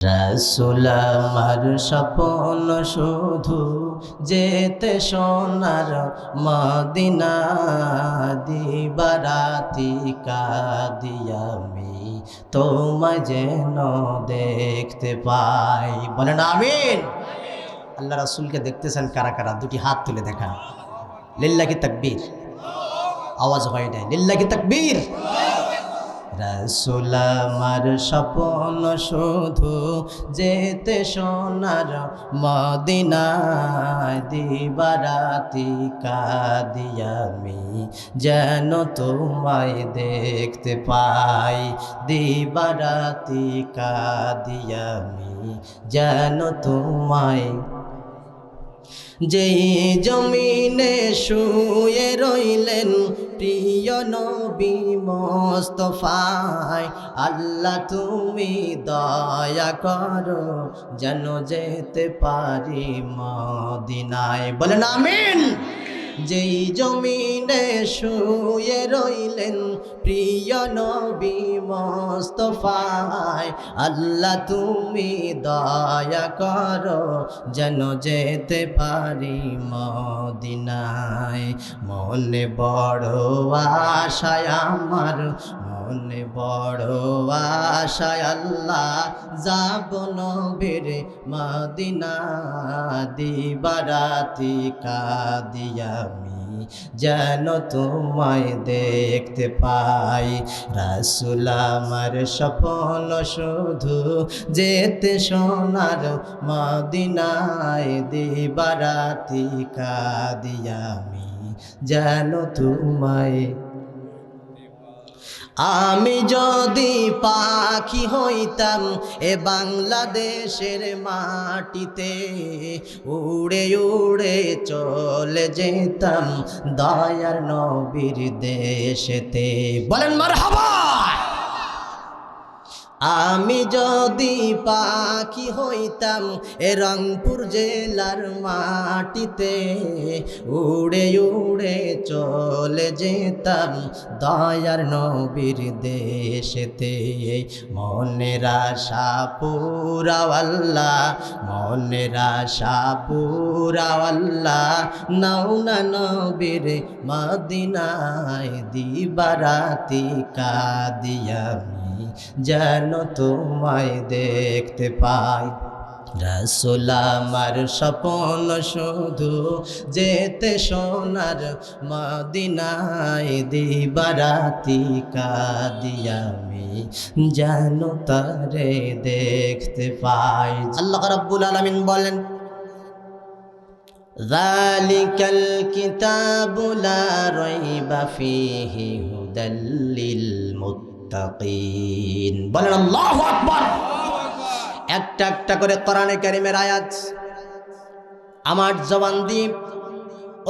রাসূল আমার স্বপ্ন শুধু যেতে সোনার মদিনা, দিবারাতি কাঁদি আমি তোমায় যেন দেখতে পাই। বলেন আমিন। আল্লাহ রাসূলকে দেখতেছেন কারা কারা? দুটি হাত তুলে দেখান। লিল্লাহি তাকবীর। আওয়াজ হয় না, লিল্লাহি তাকবীর। রাসূল আমার স্বপ্ন শুধু যেতে সোনার মদিনা, দিবারাতি কাঁদি আমি যেন তোমায় দেখতে পাই, দিবারাতি কাঁদি আমি যেন তোমায়। যেই জমিনে শুয়ে রইলেন প্রিয় নবী মোস্তফায়, আল্লাহ তুমি দয়া করো যেন যেতে পারি মদিনায়। বলেন আমিন। যেই জমিনে শুয়ে রইলেন প্রিয় নবী মোস্তফায়, আল্লাহ তুমি দয়া করো যেন যেতে পারি মদিনায়। মনে বড় আশায় আমার, মনে বড় আশায় আল্লাহ যাব নবীর মদিনা, দিবারাতি কাঁদি আমি যেন তোমায় দেখতে পাই। রাসূল আমার স্বপ্ন শুধু যেতে সোনার মদিনায়, দিবারাতি কাঁদি আমি যেন তোমায়। আমি যদি পাখি হইতাম এ বাংলাদেশের মাটিতে, উড়ে উড়ে চলে যেতাম দয়ার নবীর দেশেতে। বলেন মারহাবা। আমি যদি পাখি হইতাম এ রংপুর জেলার মাটিতে, উড়ে উড়ে চলে যেতাম দয়ার নবীর দেশেতে। মনের আশা পুরাও আল্লাহ, মনের আশা পুরাও আল্লাহ, নাও না নবীর মদিনায়, দিবারাতি কাঁদি আমি যেন তোমায় দেখতে পাই। রাসূল আমার স্বপ্ন শুধু যেতে সোনার মদিনায়, দিবারাতি কাঁদি আমি যেন তারে দেখতে পাই। আল্লাহ রাব্বুল আলামিন বলেন, যালিকাল কিতাবু লা রাইবা ফীহি হুদাল লিল মুত্তাকিন। বলেন আল্লাহু আকবার। একটা একটা করে কোরআনে কারীমের আয়াত আমার জবান দিয়ে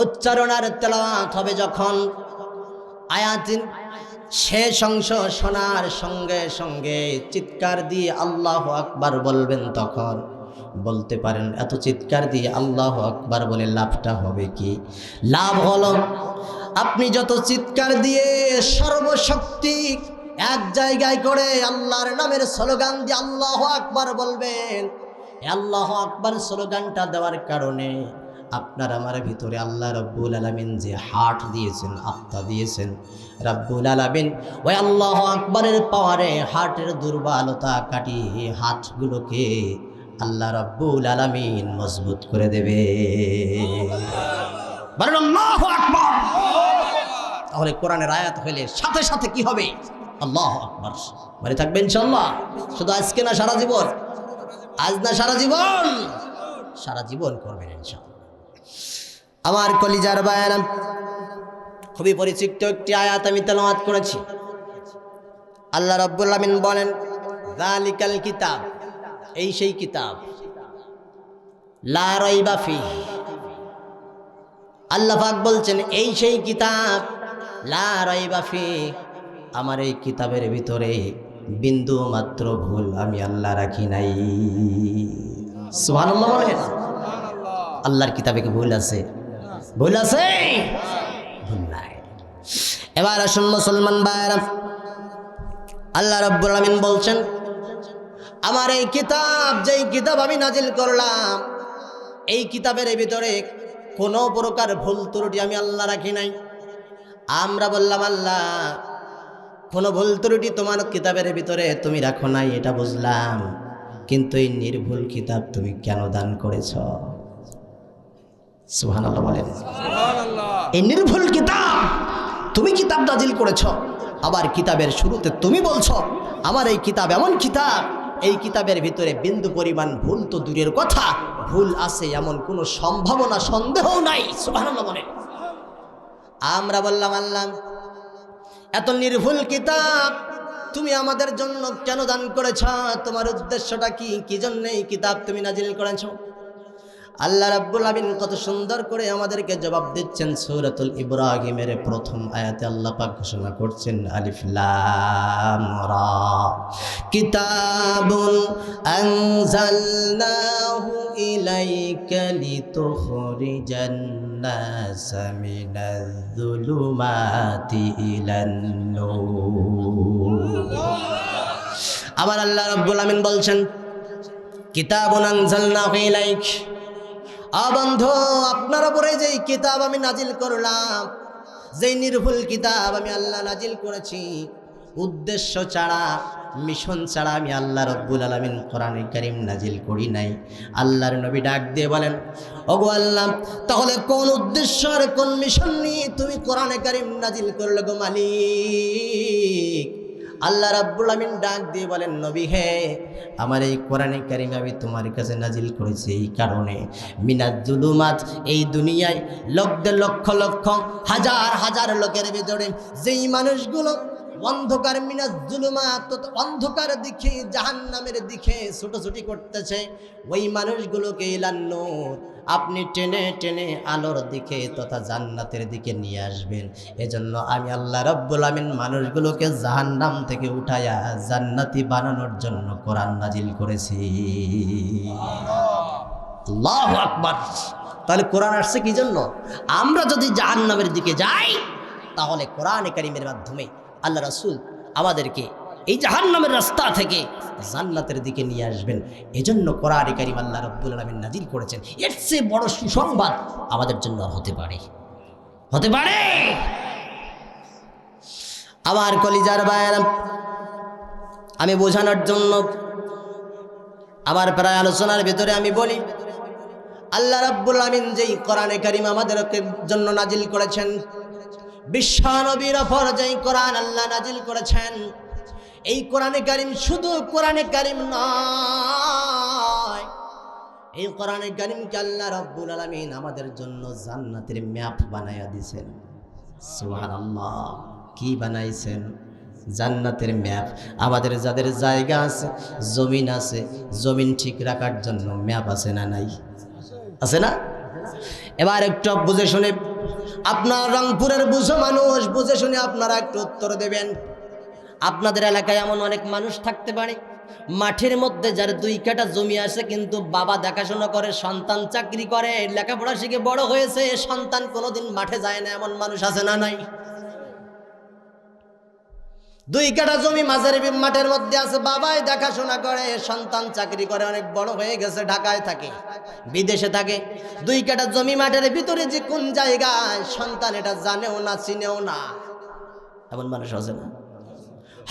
উচ্চারণ আর তেলাওয়াত হবে। যখন আয়াতের শেষ অংশ শোনার সঙ্গে সঙ্গে চিৎকার দিয়ে আল্লাহু আকবার বলবেন, তখন বলতে পারেন এত চিৎকার দিয়ে আল্লাহু আকবার বলে লাভটা হবে কি? লাভ হলো আপনি যত চিৎকার দিয়ে সর্বশক্তি এক জায়গায় করে আল্লাহর নামের স্লোগান দিয়ে আল্লাহু আকবার বলবেন, আল্লাহু আকবার স্লোগানটা দেওয়ার কারণে আপনার আমার ভিতরে আল্লাহ রাব্বুল আলামিন যে হার্ট দিয়েছেন, আত্মা দিয়েছেন, রাব্বুল আলামিন ওই আল্লাহু আকবারের পাওয়ারে হার্টের দুর্বলতা কাটিয়ে হাতগুলোকে আল্লাহ রাব্বুল আলামিন মজবুত করে দেবে। বলেন আল্লাহু আকবার। তাহলে কোরআনের আয়াত হইলে সাথে সাথে কি হবে? আল্লাহু আকবার মানে থাকবে ইনশাআল্লাহ। শুধু আজকে না, সারা জীবন। আজ না, সারা জীবন। সারা জীবন করবেন ইনশাআল্লাহ। আমার কলিজার বায়ানা, খুবই পরিচিত একটি আয়াত আমি তেলাওয়াত করেছি। আল্লাহ রাব্বুল আলামিন বলেন, যালিকাল কিতাব, এই সেই কিতাব, লা রাইবা ফীহি। আল্লাহ পাক বলছেন এই সেই কিতাব, লা রাইবা ফীহি, আমার এই কিতাবের ভিতরে বিন্দু মাত্র ভুল আমি আল্লাহ রাখি নাই। সুবহানাল্লাহ বলেন। আল্লাহর কিতাবে কি ভুল আছে? ভুল আছে? ভুল নাই। এবার আসুন মুসলমান ভাইরা, আল্লাহ রাব্বুল আলামিন বলছেন আমার এই কিতাব, যেই কিতাব আমি নাজিল করলাম, এই কিতাবের ভিতরে কোনো প্রকার ভুল ত্রুটি আমি আল্লাহ রাখি নাই। আমরা বললাম, আল্লাহ কোনো ভুল ত্রুটি তোমার কিতাবের ভিতরে তুমি রাখো নাই, এটা বুঝলাম, কিন্তু এই নির্ভুল কিতাব তুমি কেন দান করেছ? সুবহানাল্লাহ বলেন। এই নির্ভুল কিতাব, তুমি কিতাব নাজিল করেছ, আবার কিতাবের শুরুতে তুমি বলছো আমার এই কিতাব এমন কিতাব, এই কিতাবের ভিতরে বিন্দু পরিমাণ ভুল তো দূরের কথা, ভুল আছে এমন কোনো সম্ভাবনা সন্দেহও নাই। সুবহানাল্লাহ বলেন। আমরা বললাম, আল্লাহ এত নির্ভুল কিতাব তুমি আমাদের জন্য কেন দান করেছ? তোমার উদ্দেশ্যটা কি? কি জন্য এই কিতাব তুমি নাজিল করেছ? আল্লাহ রাব্বুল আমিন কত সুন্দর করে আমাদেরকে জবাব দিচ্ছেন। সূরাতুল ইব্রাহিমের প্রথম আয়াতে আল্লাহ পাক ঘোষণা করছেন, আলিফ লাম রা, কিতাবুন আনজালনাহু ইলাইকা লিতুখরিজান নাসা মিনাজ যুলুমাতি ইলান নূর। আবার আল্লাহ রাব্বুল আমিন বলছেন, কিতাবুন আনজালনাহু ইলাইক, বন্ধু আপনার উপরে যেই কিতাব আমি নাজিল করলাম, যেই নির্ভুল কিতাব আমি আল্লাহ নাজিল করেছি, উদ্দেশ্য ছাড়া, মিশন ছাড়া আমি আল্লাহ রব্বুল আলামিন কোরআনে কারীম নাজিল করি নাই। আল্লাহর নবী ডাক দিয়ে বলেন, ওগো আল্লাহ, তাহলে কোন উদ্দেশ্য আর কোন মিশন নিয়ে তুমি কোরআনে কারীম নাজিল করলে গো মালিক? আল্লাহ রাব্বুল আমিন ডাক দিয়ে বলেন, নবী হে, আমার এই কোরআনে কারীম আমি তোমার কাছে নাজিল করেছি এই কারণে, মিনাজ জুলুমাত, এই দুনিয়ায় লক্ষ লক্ষ হাজার হাজার লোকের ভিতরে যেই মানুষগুলো অন্ধকার, মিনাজ জুলুমাত, অন্ধকার দিকে, জাহান্নামের দিকে ছুটোছুটি করতেছে, ওই মানুষগুলোকে ইলান নূর, আপনি টেনে টেনে আলোর দিকে তথা জান্নাতের দিকে নিয়ে আসবেন। এজন্য আমি আল্লাহ রাব্বুল আমিন মানুষগুলোকে জাহান্নাম থেকে উঠায়া জান্নাতি বানানোর জন্য কোরআন নাজিল করেছি। আল্লাহু আকবার। তাহলে কোরআন আসছে কি জন্য? আমরা যদি জাহান্নামের দিকে যাই, তাহলে কোরআনে কারীমের মাধ্যমে আল্লাহ রাসূল আমাদেরকে এই জাহান্নামের রাস্তা থেকে জান্নাতের দিকে নিয়ে আসবেন। এজন্য কোরআনে কারীম আল্লাহ রাব্বুল আলামিন নাজিল করেছেন। এর চেয়ে বড় সুসংবাদ আমাদের জন্য হতে পারে? আমার কলিজার ভাইয়েরা, আমি বোঝানোর জন্য আমার প্রায় আলোচনার ভিতরে আমি বলি, আল্লাহ রাব্বুল আলামিন যেই কোরআনে কারীম আমাদের জন্য নাজিল করেছেন, বিশ্ব নবীর উপর যেই কোরআন আল্লাহ নাজিল করেছেন, এই কোরআনে কারীম শুধু কোরআনে কারীম নয়, এই কোরআনে কারীমকে আল্লাহ রাব্বুল আলামিন আমাদের জন্য জান্নাতের ম্যাপ বানায়া দিয়েছেন। সুবহানাল্লাহ। কি বানাইছেন? জান্নাতের ম্যাপ। আমাদের যাদের জায়গা আছে, জমিন আছে, জমিন ঠিক রাখার জন্য ম্যাপ আছে না নাই? আছে না? এবার একটু বুঝে শুনে, আপনার রংপুরের বুঝো মানুষ, বুঝে শুনে আপনারা একটু উত্তর দেবেন। আপনাদের এলাকায় এমন অনেক মানুষ থাকতে পারে, মাঠের মধ্যে যার 2 কাঠা জমি আছে, কিন্তু বাবা দেখাশোনা করে, সন্তান চাকরি করে, লেখাপড়া শিখে বড় হয়েছে, সন্তান কোনোদিন মাঠে যায় না, এমন মানুষ আছে না নাই? 2 কাঠা জমি মাঝের মাঠের মধ্যে আছে, বাবাই দেখাশোনা করে, সন্তান চাকরি করে, অনেক বড় হয়ে গেছে, ঢাকায় থাকে, বিদেশে থাকে। 2 কাঠা জমি মাঠের ভিতরে যে কোন জায়গায়, সন্তান এটা জানেও না, চিনেও না, এমন মানুষ আছে না?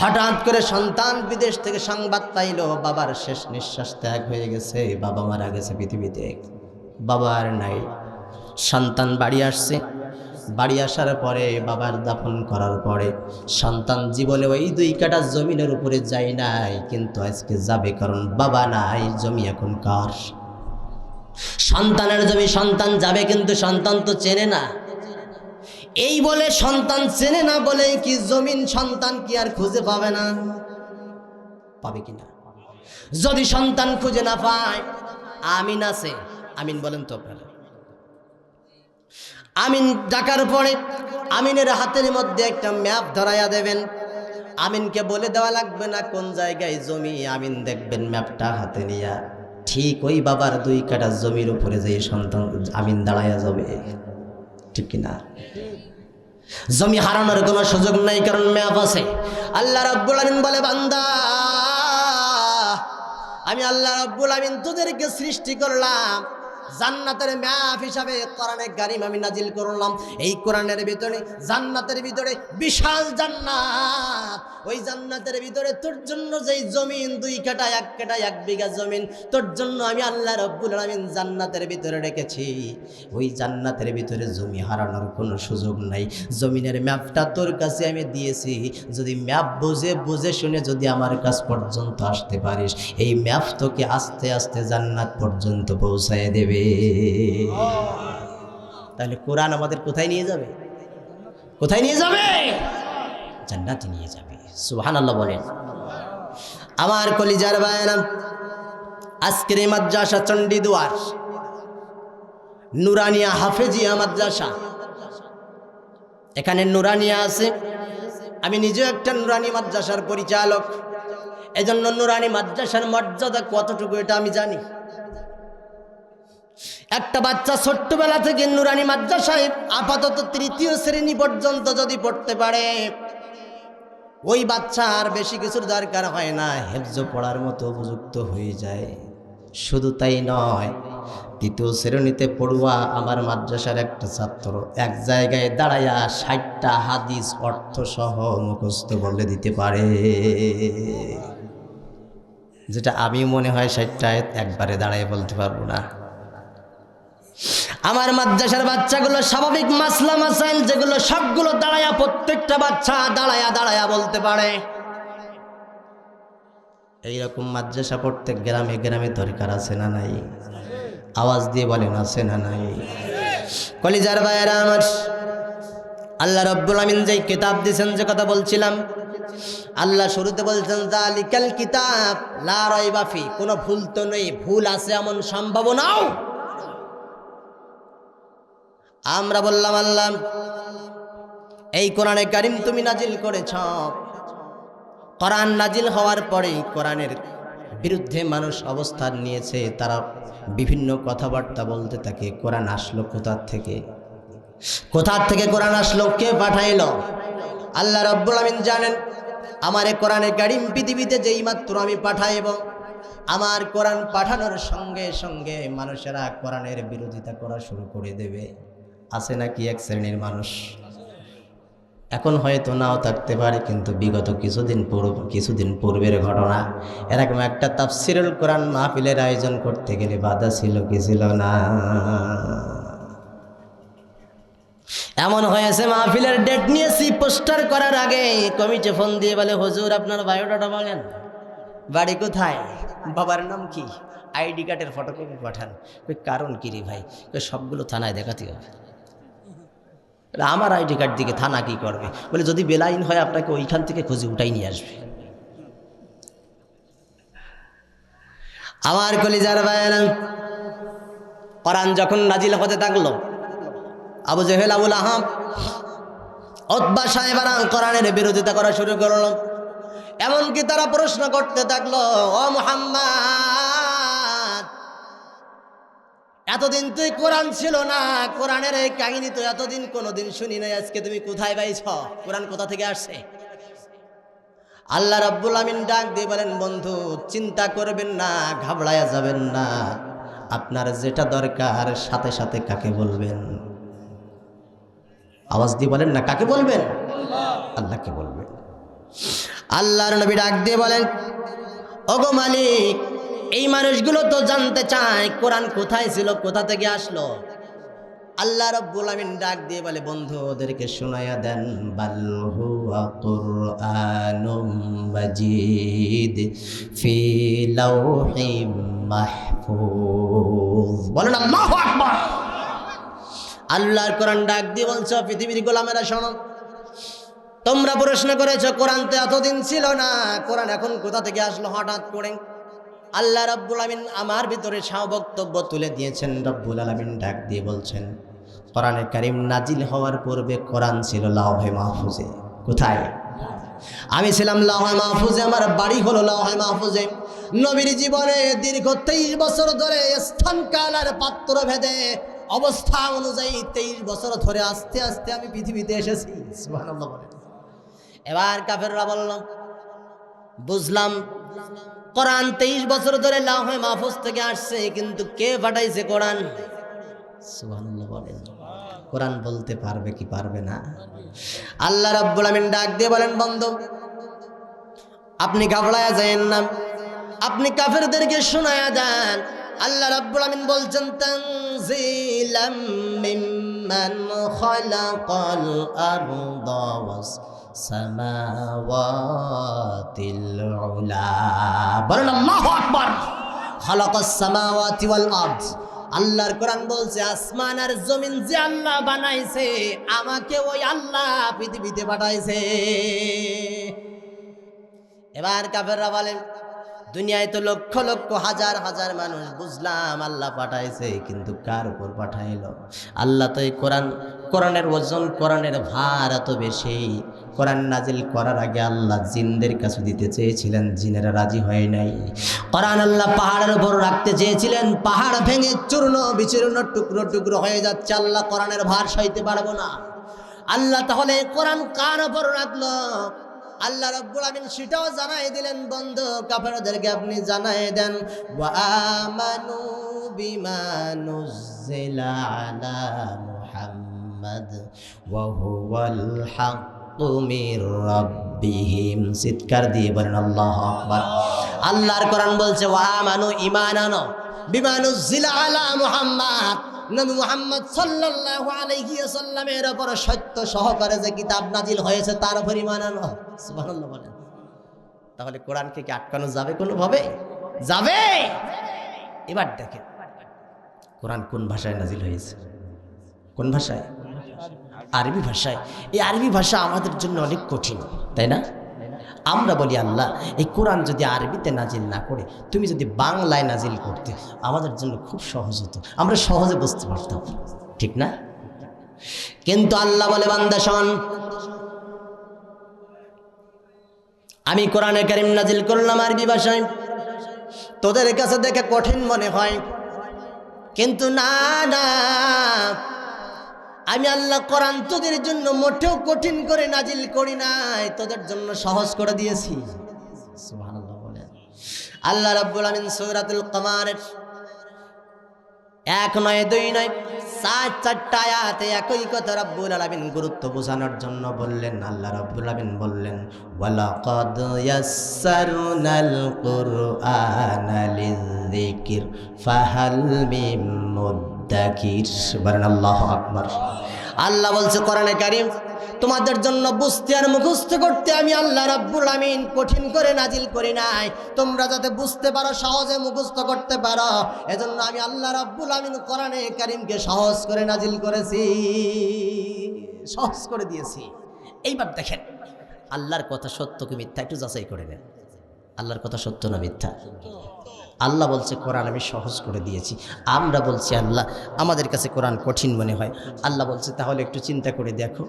হঠাৎ করে সন্তান বিদেশ থেকে সংবাদ পাইল, বাবার শেষ নিঃশ্বাস ত্যাগ হয়ে গেছে, বাবা মারা গেছে পৃথিবীতে, বাবা আর নাই। সন্তান বাড়ি আসছে, বাড়ি আসার পরে বাবার দাফন করার পরে সন্তান জীবনে ওই 2 কাঠা জমিনের উপরে যায় নাই, কিন্তু আজকে যাবে, কারণ বাবা নাই, জমি এখন কার? সন্তানের জমি, সন্তান যাবে, কিন্তু সন্তান তো চেনে না। এই বলে সন্তান চেনে না বলে কি জমিন সন্তান কি আর খুঁজে পাবে না? পাবে কিনা? যদি সন্তান খুঁজে না পায়, আমিন আছে, আমিন বলেন তো আপনারা। আমিন ডাকার পরে আমিনের হাতের মধ্যে একটা ম্যাপ ধরাইয়া দেবেন। আমিনকে বলে দেওয়া লাগবে না কোন জায়গায় জমি, আমিন দেখবেন ম্যাপটা হাতে নিয়া, ঠিক ওই বাবার 2 কাঠা জমির উপরে যে সন্তান আমিন দাঁড়াইয়া যাবে। ঠিক কিনা? জমি হারানোর কোনো সুযোগ নাই, কারণ ম্যাপ আছে। আল্লাহ রাব্বুল আলামিন বলে, বান্দা আমি আল্লাহ রাব্বুল আমিন তোদেরকে সৃষ্টি করলাম, জান্নাতের ম্যাপ হিসাবে কোরআনে কারীম আমি নাজিল করলাম। এই কোরআনের ভিতরে জান্নাতের ভিতরে বিশাল জান্নাত, ওই জান্নাতের ভিতরে তোর জন্য যেই জমিন 2 কাঠা 1 কাঠা 1 বিঘা জমিন তোর জন্য আমি আল্লাহ রাব্বুল আমিন জান্নাতের ভিতরে রেখেছি। ওই জান্নাতের ভিতরে জমি হারানোর কোনো সুযোগ নাই। জমিনের ম্যাপটা তোর কাছে আমি দিয়েছি, যদি ম্যাপ বুঝে শুনে যদি আমার কাছ পর্যন্ত আসতে পারিস, এই ম্যাপ তোকে আস্তে আস্তে জান্নাত পর্যন্ত পৌঁছায় দেবে। তাহলে কোরআন আমাদের কোথায় নিয়ে যাবে? কোথায় নিয়ে যাবে? জান্নাতে নিয়ে যাবে। সুবহানাল্লাহ বলেন। আমার কলিজার ভাইরা, আজকের এই মাদ্রাসা চণ্ডীদুয়ার নুরানিয়া হাফেজিয়া মাদ্রাসা, এখানে নুরানিয়া আছে। আমি নিজেও একটা নুরানি মাদ্রাসার পরিচালক, এজন্য নুরানি মাদ্রাসার মর্যাদা কতটুকু এটা আমি জানি। একটা বাচ্চা ছোট্টবেলা থেকে নুরানি মাদ্রাসায় আপাতত 3য় শ্রেণী পর্যন্ত যদি পড়তে পারে, ওই বাচ্চা আর বেশি কিছুর দরকার হয় না, হেফজ পড়ার মতো উপযুক্ত হয়ে যায়। শুধু তাই নয়, 3য় শ্রেণীতে পড়ুয়া আমার মাদ্রাসার একটা ছাত্র এক জায়গায় দাঁড়াইয়া 60টা হাদিস অর্থ সহ মুখস্থ বলে দিতে পারে, যেটা আমি মনে হয় 60টা একবারে দাঁড়ায় বলতে পারবো না। আমার মাদ্রাসার বাচ্চাগুলো স্বাভাবিক মাসলা মাসাইল যেগুলো সবগুলো দাঁড়ায়া, প্রত্যেকটা বাচ্চা দাঁড়ায়া বলতে পারে। এইরকম মাদ্রাসা প্রত্যেক গ্রামে গ্রামে দরকার আছে না নাই? আওয়াজ দিয়ে বলেন আছে না নাই? কলিজার ভাইয়েরা আমার, আল্লাহ রাব্বুল আমিন যেই কিতাব দিয়েছেন, যে কথা বলছিলাম, আল্লাহ শুরুতে বলছেন যালিকাল কিতাব লা রাইবা ফি, কোনো ভুল তো নেই, ভুল আছে এমন সম্ভাবনাও। আমরা বললাম আল্লাহ এই কোরআনে কারীম তুমি নাজিল করেছ, কোরআন নাজিল হওয়ার পরে কোরআনের বিরুদ্ধে মানুষ অবস্থান নিয়েছে, তারা বিভিন্ন কথাবার্তা বলতে থাকে। কোরআন আসলো কোথা থেকে কোরআন আসলো, কে পাঠাইলো? আল্লাহ রাব্বুল আমিন জানেন। আমার এই কোরআনে কারীম পৃথিবীতে যেই মাত্র আমি পাঠাইব, আমার কোরআন পাঠানোর সঙ্গে সঙ্গে মানুষেরা কোরআনের বিরোধিতা করা শুরু করে দেবে। আছে নাকি এক শ্রেণীর মানুষ? এখন হয়তো নাও থাকতে পারে, কিন্তু বিগত কিছুদিন পূর্বের ঘটনা, এরকম একটা তাফসিরুল কোরআন মাহফিলের আয়োজন করতে গেলে বাধা ছিল কি ছিল না? এমন হয়েছে মাহফিলের ডেট নিয়েছি, পোস্টার করার আগে কমিটি ফোন দিয়ে বলে, হুজুর আপনার বায়োডাটা বলেন, বাড়ি কোথায়, বাবার নাম কি, আইডি কার্ডের ফটোকপি পাঠান। কারণ কি রে ভাই? সবগুলো থানায় দেখাতে হবে। আমার আইডি কার্ড দিকে থানা কি করবে? বলে যদি বেলাইন হয় আপনাকে ওইখান থেকে খুঁজে উঠাই নিয়ে আসবে। আমার কলিজার ভাইয়েরা, কোরআন যখন নাজিল হতে থাকলো, আবু জেহেল, আবুল আহাব, উতবা সাহেবেরা কোরআনের বিরোধিতা করা শুরু করলো। এমনকি তারা প্রশ্ন করতে থাকলো, ও মুহাম্মদ, এতদিন তুই কোরআন ছিল না, কোরআনের এই কাহিনী তো এতদিন কোনোদিন শুনি নাই, আজকে তুমি কোথায় পাইছ? কোরআন কোথা থেকে আসছে? আল্লাহ রাব্বুল আমিন ডাক দিয়ে বলেন, বন্ধু চিন্তা করবেন না, ঘাবড়ায়া যাবেন না, আপনার যেটা দরকার সাথে সাথে কাকে বলবেন? আওয়াজ দিয়ে বলেন না, কাকে বলবেন? আল্লাহকে বলবেন। আল্লাহর নবী ডাক দিয়ে বলেন, ওগো মালিক, এই মানুষগুলো তো জানতে চায় কোরআন কোথায় ছিল, কোথা থেকে আসলো। আল্লাহ রাব্বুল আমিন ডাক দিয়ে বলে, বন্ধু ওদেরকে শোনায়া দেন, বাল হুয়া কুরআনুম মাজিদ ফি লাওহিম মাহফুজ। বলেন আল্লাহু আকবার। আল্লাহর কোরআন ডাক দিয়ে বলছো, পৃথিবীর গোলামেরা শোনো, তোমরা প্রশ্ন করেছো কোরআন তো এতদিন ছিল না, কোরআন এখন কোথা থেকে আসলো হঠাৎ করে? আল্লাহ রাব্বুল আমিন আমার ভিতরে বক্তব্য তুলে দিয়েছেন। রাব্বুল আলামিন ডাক দিয়ে বলছেন, কোরআনে কারীম নাজিল হওয়ার পূর্বে কোরআন ছিল লাওহে মাহফুজে। কোথায়? আমি ছিলাম লাওহে মাহফুজে, আমার বাড়ি হলো লাওহে মাহফুজে। নবীর জীবনে দীর্ঘ 23 বছর ধরে স্থান কাল আর পাত্র ভেদে অবস্থা অনুযায়ী 23 বছর ধরে আস্তে আস্তে আমি পৃথিবীতে এসেছি। সুবহানাল্লাহ বলেন। এবার কাফেররা বলল, বুঝলাম কোরআন 23 বছর ধরে লাউহে মাহফুজ থেকে আসছে, কিন্তু কে পাঠাইছে কোরআন? সুবহানাল্লাহ বলেন। কোরআন বলতে পারবে কি পারবে না? আল্লাহ রাব্বুল আমিন ডাক দিয়ে বলেন, বন্ধু আপনি ঘাবড়ায়া যায়েন না, আপনি কাফেরদেরকে শোনায়া দেন। আল্লাহ রাব্বুল আমিন বলছেন, তানজিলাম মিম্মান খালাকাল আরদা ওয়াস সামাওয়াতিল উলা। বলেন আল্লাহু আকবার। খালাকাস সামাওয়াতি ওয়াল আরদ, আল্লাহর কোরআন বলছে আসমান আর জমিন যে আল্লাহ বানাইছে, আমাকে ওই আল্লাহ পৃথিবীতে পাঠাইছে। এবার কাফেররা বলেন, দুনিয়ায় তো লক্ষ লক্ষ হাজার হাজার মানুষ, বুঝলাম আল্লাহ পাঠাইছে, কিন্তু কার উপর পাঠাইলো? আল্লাহ তো এই কোরআনের ওজন, কোরআনের ভার এত বেশি। কোরআন নাজিল করার আগে আল্লাহ জিনদের কাছে দিতে চেয়েছিলেন, জিনেরা রাজি হয় নাই। কোরআন আল্লাহ পাহাড়ের উপর রাখতে চেয়েছিলেন, পাহাড় ভেঙে চূর্ণ বিচূর্ণ টুকরো টুকরো হয়ে যাচ্ছে। আল্লাহ কোরআনের ভার সইতে পারবো না। আল্লাহ তাহলে কোরআন কার উপর রাখলো? আল্লাহ রাব্বুল আমিন সেটাও জানাই দিলেন, বন্ধু কাফেরদেরকে আপনি জানাই দেন, ওয়া আমানু বিমা নুজিলা আলা মুহাম্মাদ ওয়া হুয়াল হাক্কু মির রাব্বিহিম। চিৎকার দিয়ে বলেন আল্লাহু আকবার। আল্লাহর কোরআন বলছে, ওয়া আমানু ঈমান আনো বিমা নুজিলা আলা মুহাম্মাদ, নবী মুহাম্মদ সাল্লাল্লাহু আলাইহি ওয়াসাল্লামের উপর সত্য সহকারে যে কিতাব নাজিল হয়েছে তার উপর ঈমান আনো। সুবহানাল্লাহ বলেন। তাহলে কোরআনকে কি আটকানো যাবে কোনোভাবে? যাবে? এবার দেখেন কোরআন কোন ভাষায় নাজিল হয়েছে? কোন ভাষায়? আরবি ভাষায়। এই আরবি ভাষা আমাদের জন্য অনেক কঠিন, তাই না? আমরা বলি আল্লাহ এই কোরআন যদি আরবিতে নাজিল না করে তুমি যদি বাংলায় নাজিল করতে, আমাদের জন্য খুব সহজ হতো, আমরা সহজে বুঝতে পারতাম, ঠিক না? কিন্তু আল্লাহ বলে, বান্দা শোন, আমি কোরআনে কারীম নাজিল করলাম আরবি ভাষায়, তোদের কাছে দেখে কঠিন মনে হয়, কিন্তু না না, আমি আল্লাহ কোরআন তোদের জন্য মোটেও কঠিন করে নাজিল করি নাই, তোদের জন্য সহজ করে দিয়েছি। সুবহানাল্লাহ বলেন। আল্লাহ রাব্বুল আমিন সূরাতুল কমারের 1 নয় 2 নয় 4 আয়াতে একই কথা রাব্বুল আলামিন গুরুত্ব বোঝানোর জন্য বললেন। আল্লাহ রাব্বুল আমিন বললেন, ওয়ালাকাদ ইয়াসসারনাল কুরআনা লিযিকর ফাহাল মিন মুদ্দাকির। বলেন আল্লাহু আকবার। আল্লাহ বলছে কোরআনে কারীম তোমাদের জন্য বুঝতে আর মুখস্থ করতে আমি আল্লাহ রাব্বুল আমিন কঠিন করে নাজিল করি নাই, তোমরা যাতে বুঝতে পারো, সহজে মুখস্থ করতে পারো, এজন্য আমি আল্লাহ রাব্বুল আমিন কোরআনে কারীমকে সহজ করে নাজিল করেছি, সহজ করে দিয়েছি। এইবার দেখেন আল্লাহর কথা সত্য কি মিথ্যা একটু যাচাই করে নেন। আল্লাহর কথা সত্য না মিথ্যা? আল্লাহ বলছে কোরআন আমি সহজ করে দিয়েছি, আমরা বলছি আল্লাহ আমাদের কাছে কোরআন কঠিন মনে হয়। আল্লাহ বলছে তাহলে একটু চিন্তা করে দেখো,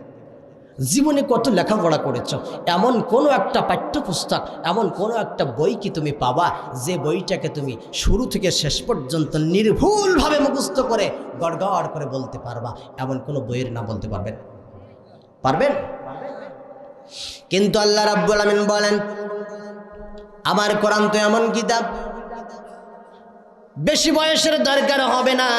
জীবনে কত লেখাপড়া করেছ, এমন কোনো একটা পাঠ্যপুস্তক, এমন কোনো একটা বই কি তুমি পাবা যে বইটাকে তুমি শুরু থেকে শেষ পর্যন্ত নির্ভুলভাবে মুখস্থ করে গড়গড় করে বলতে পারবা? এমন কোনো বইয়ের নাম বলতে পারবেন? পারবেন? কিন্তু আল্লাহ রাব্বুল আমিন বলেন আমার কোরআন তো এমন কিতাব, বেশি বয়সের দরকার হবে না,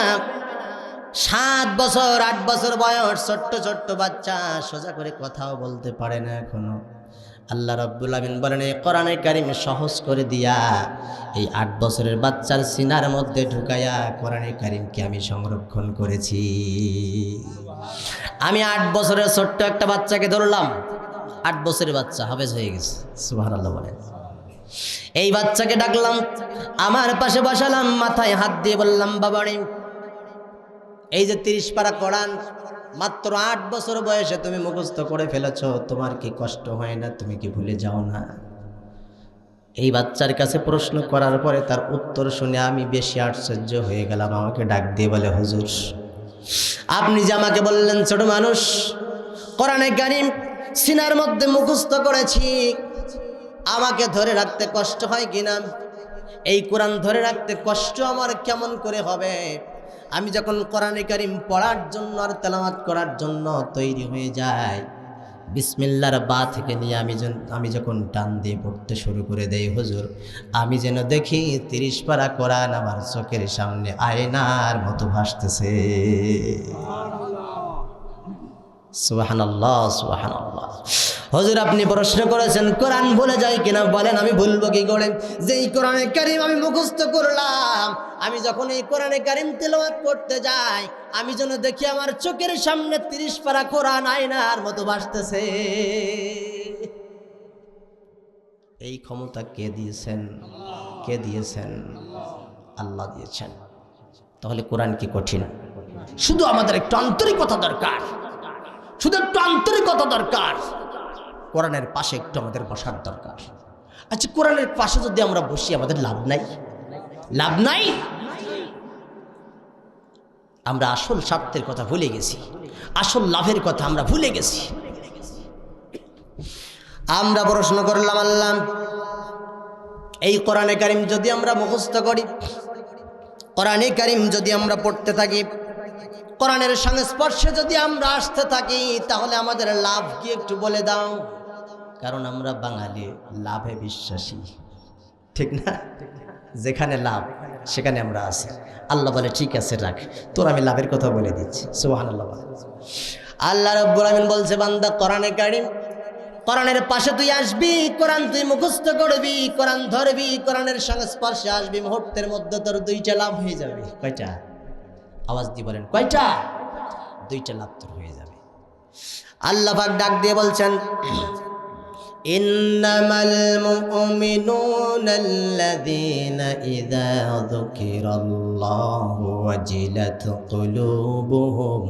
7 বছর 8 বছর বয়স ছোট্ট ছোট্ট বাচ্চা সোজা করে কথাও বলতে পারে না এখনো। আল্লাহ রাব্বুল আমিন বলেন এই কোরআনে কারীম সহজ করে দিয়া এই 8 বছরের বাচ্চার সিনার মধ্যে ঢুকায়া কোরআনে কারীমকে আমি সংরক্ষণ করেছি। আমি 8 বছরের ছোট্ট একটা বাচ্চাকে ধরলাম, 8 বছরের বাচ্চা হাফেজ হয়ে গেছে, সুবহানাল্লাহ বলেন। এই বাচ্চাকে ডাকলাম, আমার পাশে বসালাম, মাথায় হাত দিয়ে বললাম বাবারে এই যে 30 পারা কোরআন মাত্র 8 বছর বয়সে তুমি মুখস্থ করে ফেলেছো, তোমার কি কষ্ট হয় না? তুমি কি ভুলে যাও না? এই বাচ্চার কাছে প্রশ্ন করার পরে তার উত্তর শুনে আমি বেশি আশ্চর্য হয়ে গেলাম। আমাকে ডাক দিয়ে বলে, হুজুর আপনি যে আমাকে বললেন ছোট মানুষ কোরআনে কারীম সিনার মধ্যে মুখস্থ করেছি, আমাকে ধরে রাখতে কষ্ট হয় কিনা? এই কোরআন ধরে রাখতে কষ্ট আমার কেমন করে হবে? আমি যখন কোরআনে কারীম পড়ার জন্য আর তেলাওয়াত করার জন্য তৈরি হয়ে যাই, বিসমিল্লাহর বা থেকে নিয়ে আমি যখন টান দিয়ে পড়তে শুরু করে দেই হুজুর, আমি যেন দেখি 30 পারা কোরআন আমার চোখের সামনে আয়নার মতো ভাসতেছে। সুবহানাল্লাহ, সুবহানাল্লাহ। হুজুর আপনি প্রশ্ন করেছেন কোরআন ভুলে যায় কিনা, বলেন আমি ভুলবো কি করে? যেই কোরআনে কারীম আমি মুখস্থ করলাম, আমি যখন এই কোরআনে কারীম তেলাওয়াত করতে যাই, আমি যেন দেখি আমার চোখের সামনে 30 পারা কোরআন আয়নার মতো ভাসতেছে। এই ক্ষমতা কে দিয়েছেন? কে দিয়েছেন? আল্লাহ দিয়েছেন। তাহলে কোরআন কি কঠিন? শুধু আমাদের একটু আন্তরিকতা দরকার, শুধু একটু আন্তরিকতা দরকার। কোরআনের পাশে একটু আমাদের বসার দরকার। আচ্ছা, কোরআনের পাশে যদি আমরা বসি আমাদের লাভ নাই? লাভ নাই? আমরা আসল স্বার্থের কথা ভুলে গেছি, আসল লাভের কথা আমরা ভুলে গেছি। আমরা প্রশ্ন করলাম আল্লাহ, এই কোরআনে কারীম যদি আমরা মুখস্থ করি, কোরআনে কারীম যদি আমরা পড়তে থাকি, কোরআনের সংস্পর্শে যদি আমরা আসতে থাকি, তাহলে আমাদের লাভ কি একটু বলে দাও? কারণ আমরা বাঙালি লাভে বিশ্বাসী, ঠিক না? যেখানে লাভ সেখানে আমরা আছি। আল্লাহ বলে ঠিক আছে রাখ, তোর আমি লাভের কথা বলে দিচ্ছি। সুবহানাল্লাহ। আল্লাহ রাব্বুল আমিন বলছে, বান্দা কোরআনে কারীম, কোরআনের পাশে তুই আসবি, কোরআন তুই মুখস্থ করবি, কোরআন ধরবি, কোরআনের সংস্পর্শে আসবি, মুহূর্তের মধ্যে তোর 2টা লাভ হয়ে যাবে। কয়টা? আওয়াজ দিয়ে বলেন কয়টা? 2টা লাভ তোর হয়ে যাবে। আল্লাহ পাক ডাক দিয়ে বলছেন, ইন্নামাল মুমিনুনা আল্লাযীনা ইযা যুকিরাল্লাহু ওয়াজিলাত কুলুবুহুম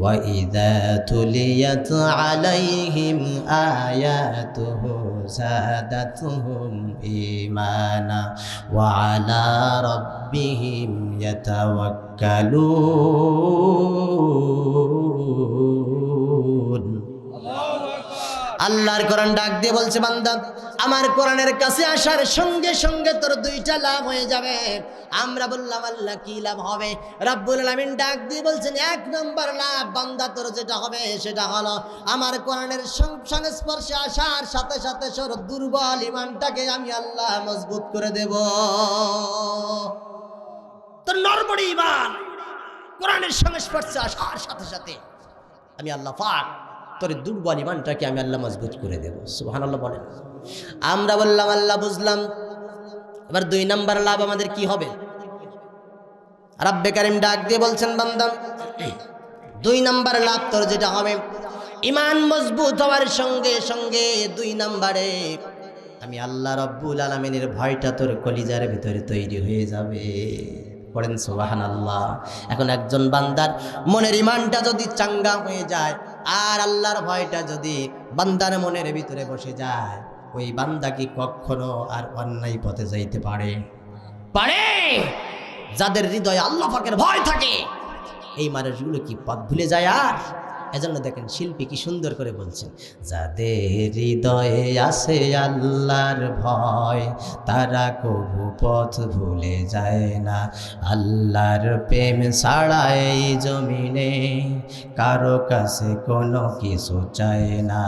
ওয়া ইযা তুলিয়াত আলাইহিম আয়াতুহু যাদাতুহুম ঈমানা ওয়া আলা রাব্বিহিম ইয়াতাওয়াক্কালুন। আল্লাহর কোরআন ডাক দিয়ে বলছে, বান্দা আমার কোরআনের কাছে আসার সঙ্গে সঙ্গে তোর 2টা লাভ হয়ে যাবে। আমরা বললাম আল্লাহ কি লাভ হবে? রব্বুল আলামিন ডাক দিয়ে বলছেন, 1 নম্বর লাভ বান্দা তোর যেটা হবে সেটা হলো, আমার কোরআনের সংস্পর্শে আসার সাথে সাথে তোর দুর্বল ঈমানটাকে আমি আল্লাহ মজবুত করে দেব। তোর নরবড়ি ঈমান কোরআনের সংস্পর্শে আসার সাথে সাথে আমি আল্লাহ পাক তোর দুর্বল ঈমানটাকে আমি আল্লাহ মজবুত করে দেব। সুবহানাল্লাহ বলেন। আমরা বললাম আল্লাহ বুঝলাম, এবার 2 নম্বর লাভ আমাদের কি হবে? রব্বে কারীম ডাক দিয়ে বলছেন, বান্দা 2 নম্বর লাভ তোর যেটা হবে, ঈমান মজবুত হওয়ার সঙ্গে সঙ্গে 2 নম্বরে আমি আল্লাহ রব্বুল আলামিনের ভয়টা তোর কলিজার ভিতরে তৈরি হয়ে যাবে। পড়েন সুবহানাল্লাহ। এখন একজন বান্দার মনের ঈমানটা যদি চাঙ্গা হয়ে যায় আর আল্লাহর ভয়টা যদি বান্দার মনের ভিতরে বসে যায়, ওই বান্দা কি কখনো আর অন্যায় পথে যাইতে পারে? যাদের হৃদয়ে আল্লাহ পাকের ভয় থাকে এই মানুষগুলো কি পথ ভুলে যায়? আর এজন্য দেখেন শিল্পী কি সুন্দর করে বলছেন, যাদের হৃদয়ে আছে আল্লাহর ভয় তারা কবু পথ ভুলে যায় না। আল্লাহর প্রেম ছাড়া এই জমিনে কারো কাছে কোনো কিছু চায় না।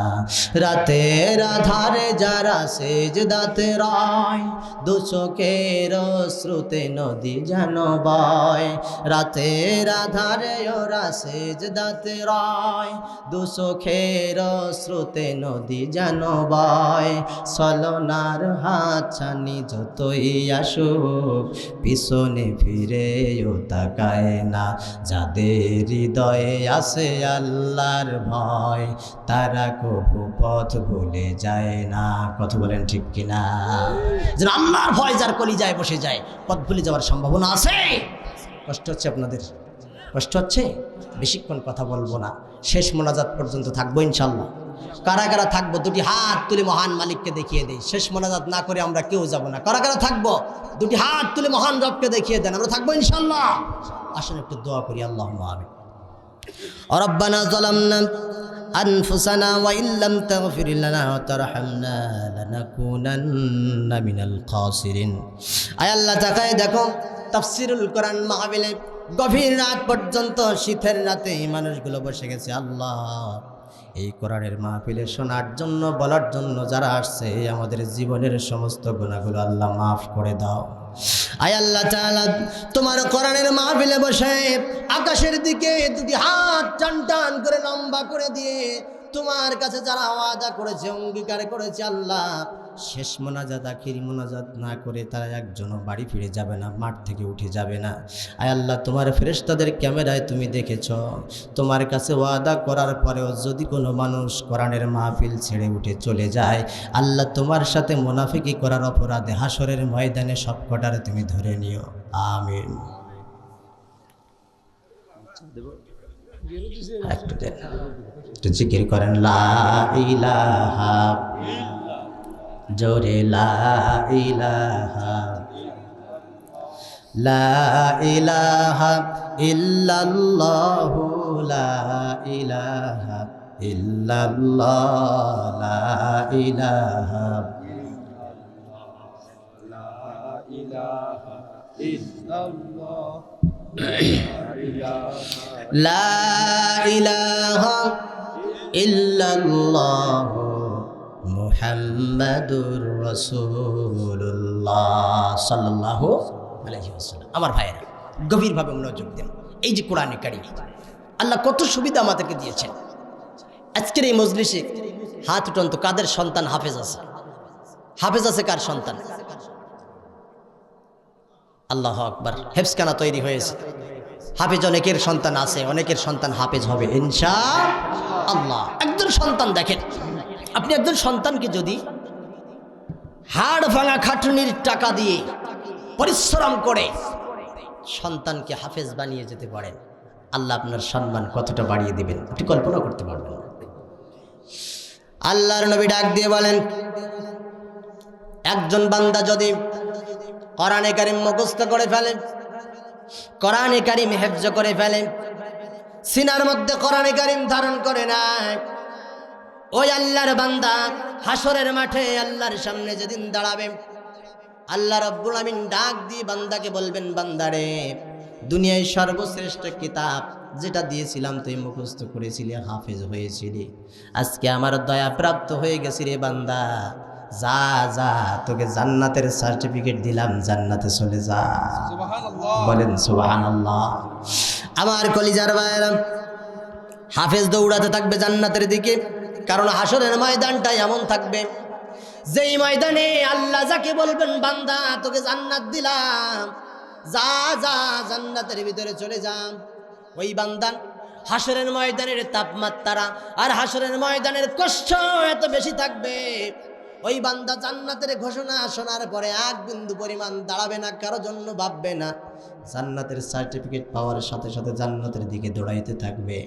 রাতের আধারে যারা সেজদাতে রয়, দু চোখের শ্রুতে নদী যেন বয়। রাতের আধারে ওরা সেজদাতে রয়, দু চোখের শ্রুতে নদী যেন বয়। ছলনার হাত ছানি যতই আসুক পিছনে ফিরেও তাকায় না। যাদের হৃদয়ে আছে আল্লাহর ভয় তারা কবু পথ ভুলে যায় না। কথা বলেন ঠিক কিনা? যেন আল্লাহর ভয় যার কলিজায় বসে যায় পথ ভুলে যাওয়ার সম্ভাবনা আছে। কষ্ট হচ্ছে আপনাদের? কষ্ট হচ্ছে? বেশিক্ষণ কথা বলবো না, শেষ মোনাজাত পর্যন্ত থাকবো ইনশাল্লাহ। কারা কারা থাকবো? 2টি হাত তুলে মহান মালিককে দেখিয়ে দেই। শেষ মোনাজাত না করে আমরা কেউ যাব না। কারা কারা থাকবো? 2টি হাত তুলে মহান রবকে দেখিয়ে দেন, আমরা থাকবো ইনশাল্লাহ। আসুন একটু দোয়া করি। আল্লাহুম্মা আমিন। রব্বানা যালামনা আনফুসানা ওয়া ইল্লাম তাগফির লানা ওয়া তারহামনা লানাকুনান্না মিনাল খাসিরিন। আয় আল্লাহ, তাকায় দেখো তাফসীরুল কোরআন মাহফিলে গভীর রাত পর্যন্ত শীতের রাতে এই মানুষগুলো বসে গেছে। আল্লাহ, এই কোরআনের মাহফিলে শোনার জন্য, বলার জন্য যারা আসছে, আমাদের জীবনের সমস্ত গুনাহগুলো আল্লাহ মাফ করে দাও। আয় আল্লাহ তাআলা, তোমার কোরআনের মাহফিলে বসে আকাশের দিকে দুটি হাত টান টান করে লম্বা করে দিয়ে তোমার কাছে যারা ওয়াদা করেছে, অঙ্গীকার করেছে, আল্লাহ শেষ মোনাজাত আখির মোনাজাত না করে তারা একজনও বাড়ি ফিরে যাবে না, মাঠ থেকে উঠে যাবে না। আয় আল্লাহ, তোমার ফেরেশতাদের ক্যামেরায় তুমি দেখেছ, তোমার কাছে ওয়াদা করার পরেও যদি কোনো মানুষ কোরআনের মাহফিল ছেড়ে উঠে চলে যায়, আল্লাহ তোমার সাথে মুনাফিকি করার অপরাধে হাসরের ময়দানে সব কটারে তুমি ধরে নিও। আমিন। একটু জিকির করেন, লা ইলাহা, জোরে লা ইলাহা, লা ইলাহা ইল্লাল্লাহু, লা ইলাহা ইল্লাল্লাহ, লা ইলাহা, লা ইলাহা ইল্লাল্লাহ, লা ইলাহা ইল্লাল্লাহ, মুহাম্মাদুর রাসূলুল্লাহ সাল্লাল্লাহু আলাইহি ওয়াসাল্লাম। আমার ভাইয়েরা, গভীরভাবে মনোযোগ দেন। এই যে কোরআনে কারীম, আল্লাহ কত সুবিধা আমাদেরকে দিয়েছেন। আজকের এই মজলিসে হাত উঠান তো, কাদের সন্তান হাফেজ আছে? হাফেজ আছে কার সন্তান? আল্লাহু আকবার। হেফজখানা তৈরি হয়েছে, হাফেজ অনেকের সন্তান আছে, অনেকের সন্তান হাফেজ হবে ইনশাআল্লাহ। একজন সন্তান দেখেন, আপনি একজন সন্তানকে যদি হাড় ভাঙা খাটুনির টাকা দিয়ে পরিশ্রম করে সন্তানকে হাফেজ বানিয়ে যেতে পারেন, আল্লাহ আপনার সম্মান কতটা বাড়িয়ে দিবেন আপনি কল্পনা করতে পারবেন না। আল্লাহর নবী ডাক দিয়ে বলেন, একজন বান্দা যদি কোরআনে কারীম মুখস্থ করে ফেলে, কোরআনে কারীম হেফজ করে ফেলে, সিনার মধ্যে কোরআনে কারীম ধারণ করে না, ওই আল্লাহর বান্দা হাসরের মাঠে আল্লাহর সামনে যেদিন দাঁড়াবে, আল্লাহ রাব্বুল আমিন ডাক দিয়ে বান্দাকে বলবেন, বান্দারে, দুনিয়ায় সর্বশ্রেষ্ঠ কিতাব যেটা দিয়েছিলাম তুই মুখস্থ করেছিলি, হাফেজ হয়েছিলি, আজকে আমার দয়া প্রাপ্ত হয়ে গেছি রে বান্দা, যা যা, তোকে জান্নাতের সার্টিফিকেট দিলাম, জান্নাতে চলে যা। বলেন সুবহানাল্লাহ। আমার কলিজার ভাইরা, হাফেজ দৌড়াতে থাকবে জান্নাতের দিকে, কারণ হাসরের ময়দানটা এমন থাকবে যেই ময়দানে আল্লাহ যাকে বলবেন, বান্দা তোকে জান্নাত দিলাম, যা যা জান্নাতের ভিতরে চলে যা, ওই বান্দা হাসরের ময়দানের তাপমাত্রা আর হাসরের ময়দানের কষ্ট এত বেশি থাকবে, ওই বান্দা জান্নাতের ঘোষণা শোনার পরে এক বিন্দু পরিমাণ দাঁড়াবে না, কারো জন্য ভাববে না, জান্নাতের সার্টিফিকেট পাওয়ার সাথে সাথে জান্নাতের দিকে দৌড়াইতে থাকবে।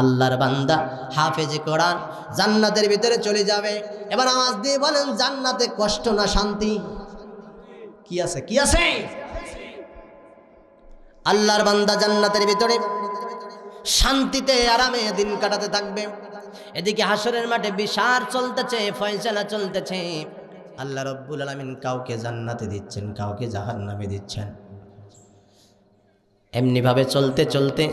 আল্লাহর বান্দা হাফেজে কোরআন জান্নাতের ভিতরে চলে যাবে। এবার আওয়াজ দিয়ে বলেন, জান্নাতে কষ্ট না শান্তি? কি আছে? কি আছে? আল্লাহর বান্দা জান্নাতের ভিতরে শান্তিতে আরামে দিন কাটাতে থাকবে। এদিকে হাসরের মাঠে বিচার চলতেছে, ফয়সালা চলতেছে। আল্লাহ রাব্বুল আলামিন কাউকে জান্নাতে দিচ্ছেন, কাউকে জাহান্নামে দিচ্ছেন। এমনি ভাবে চলতে চলতে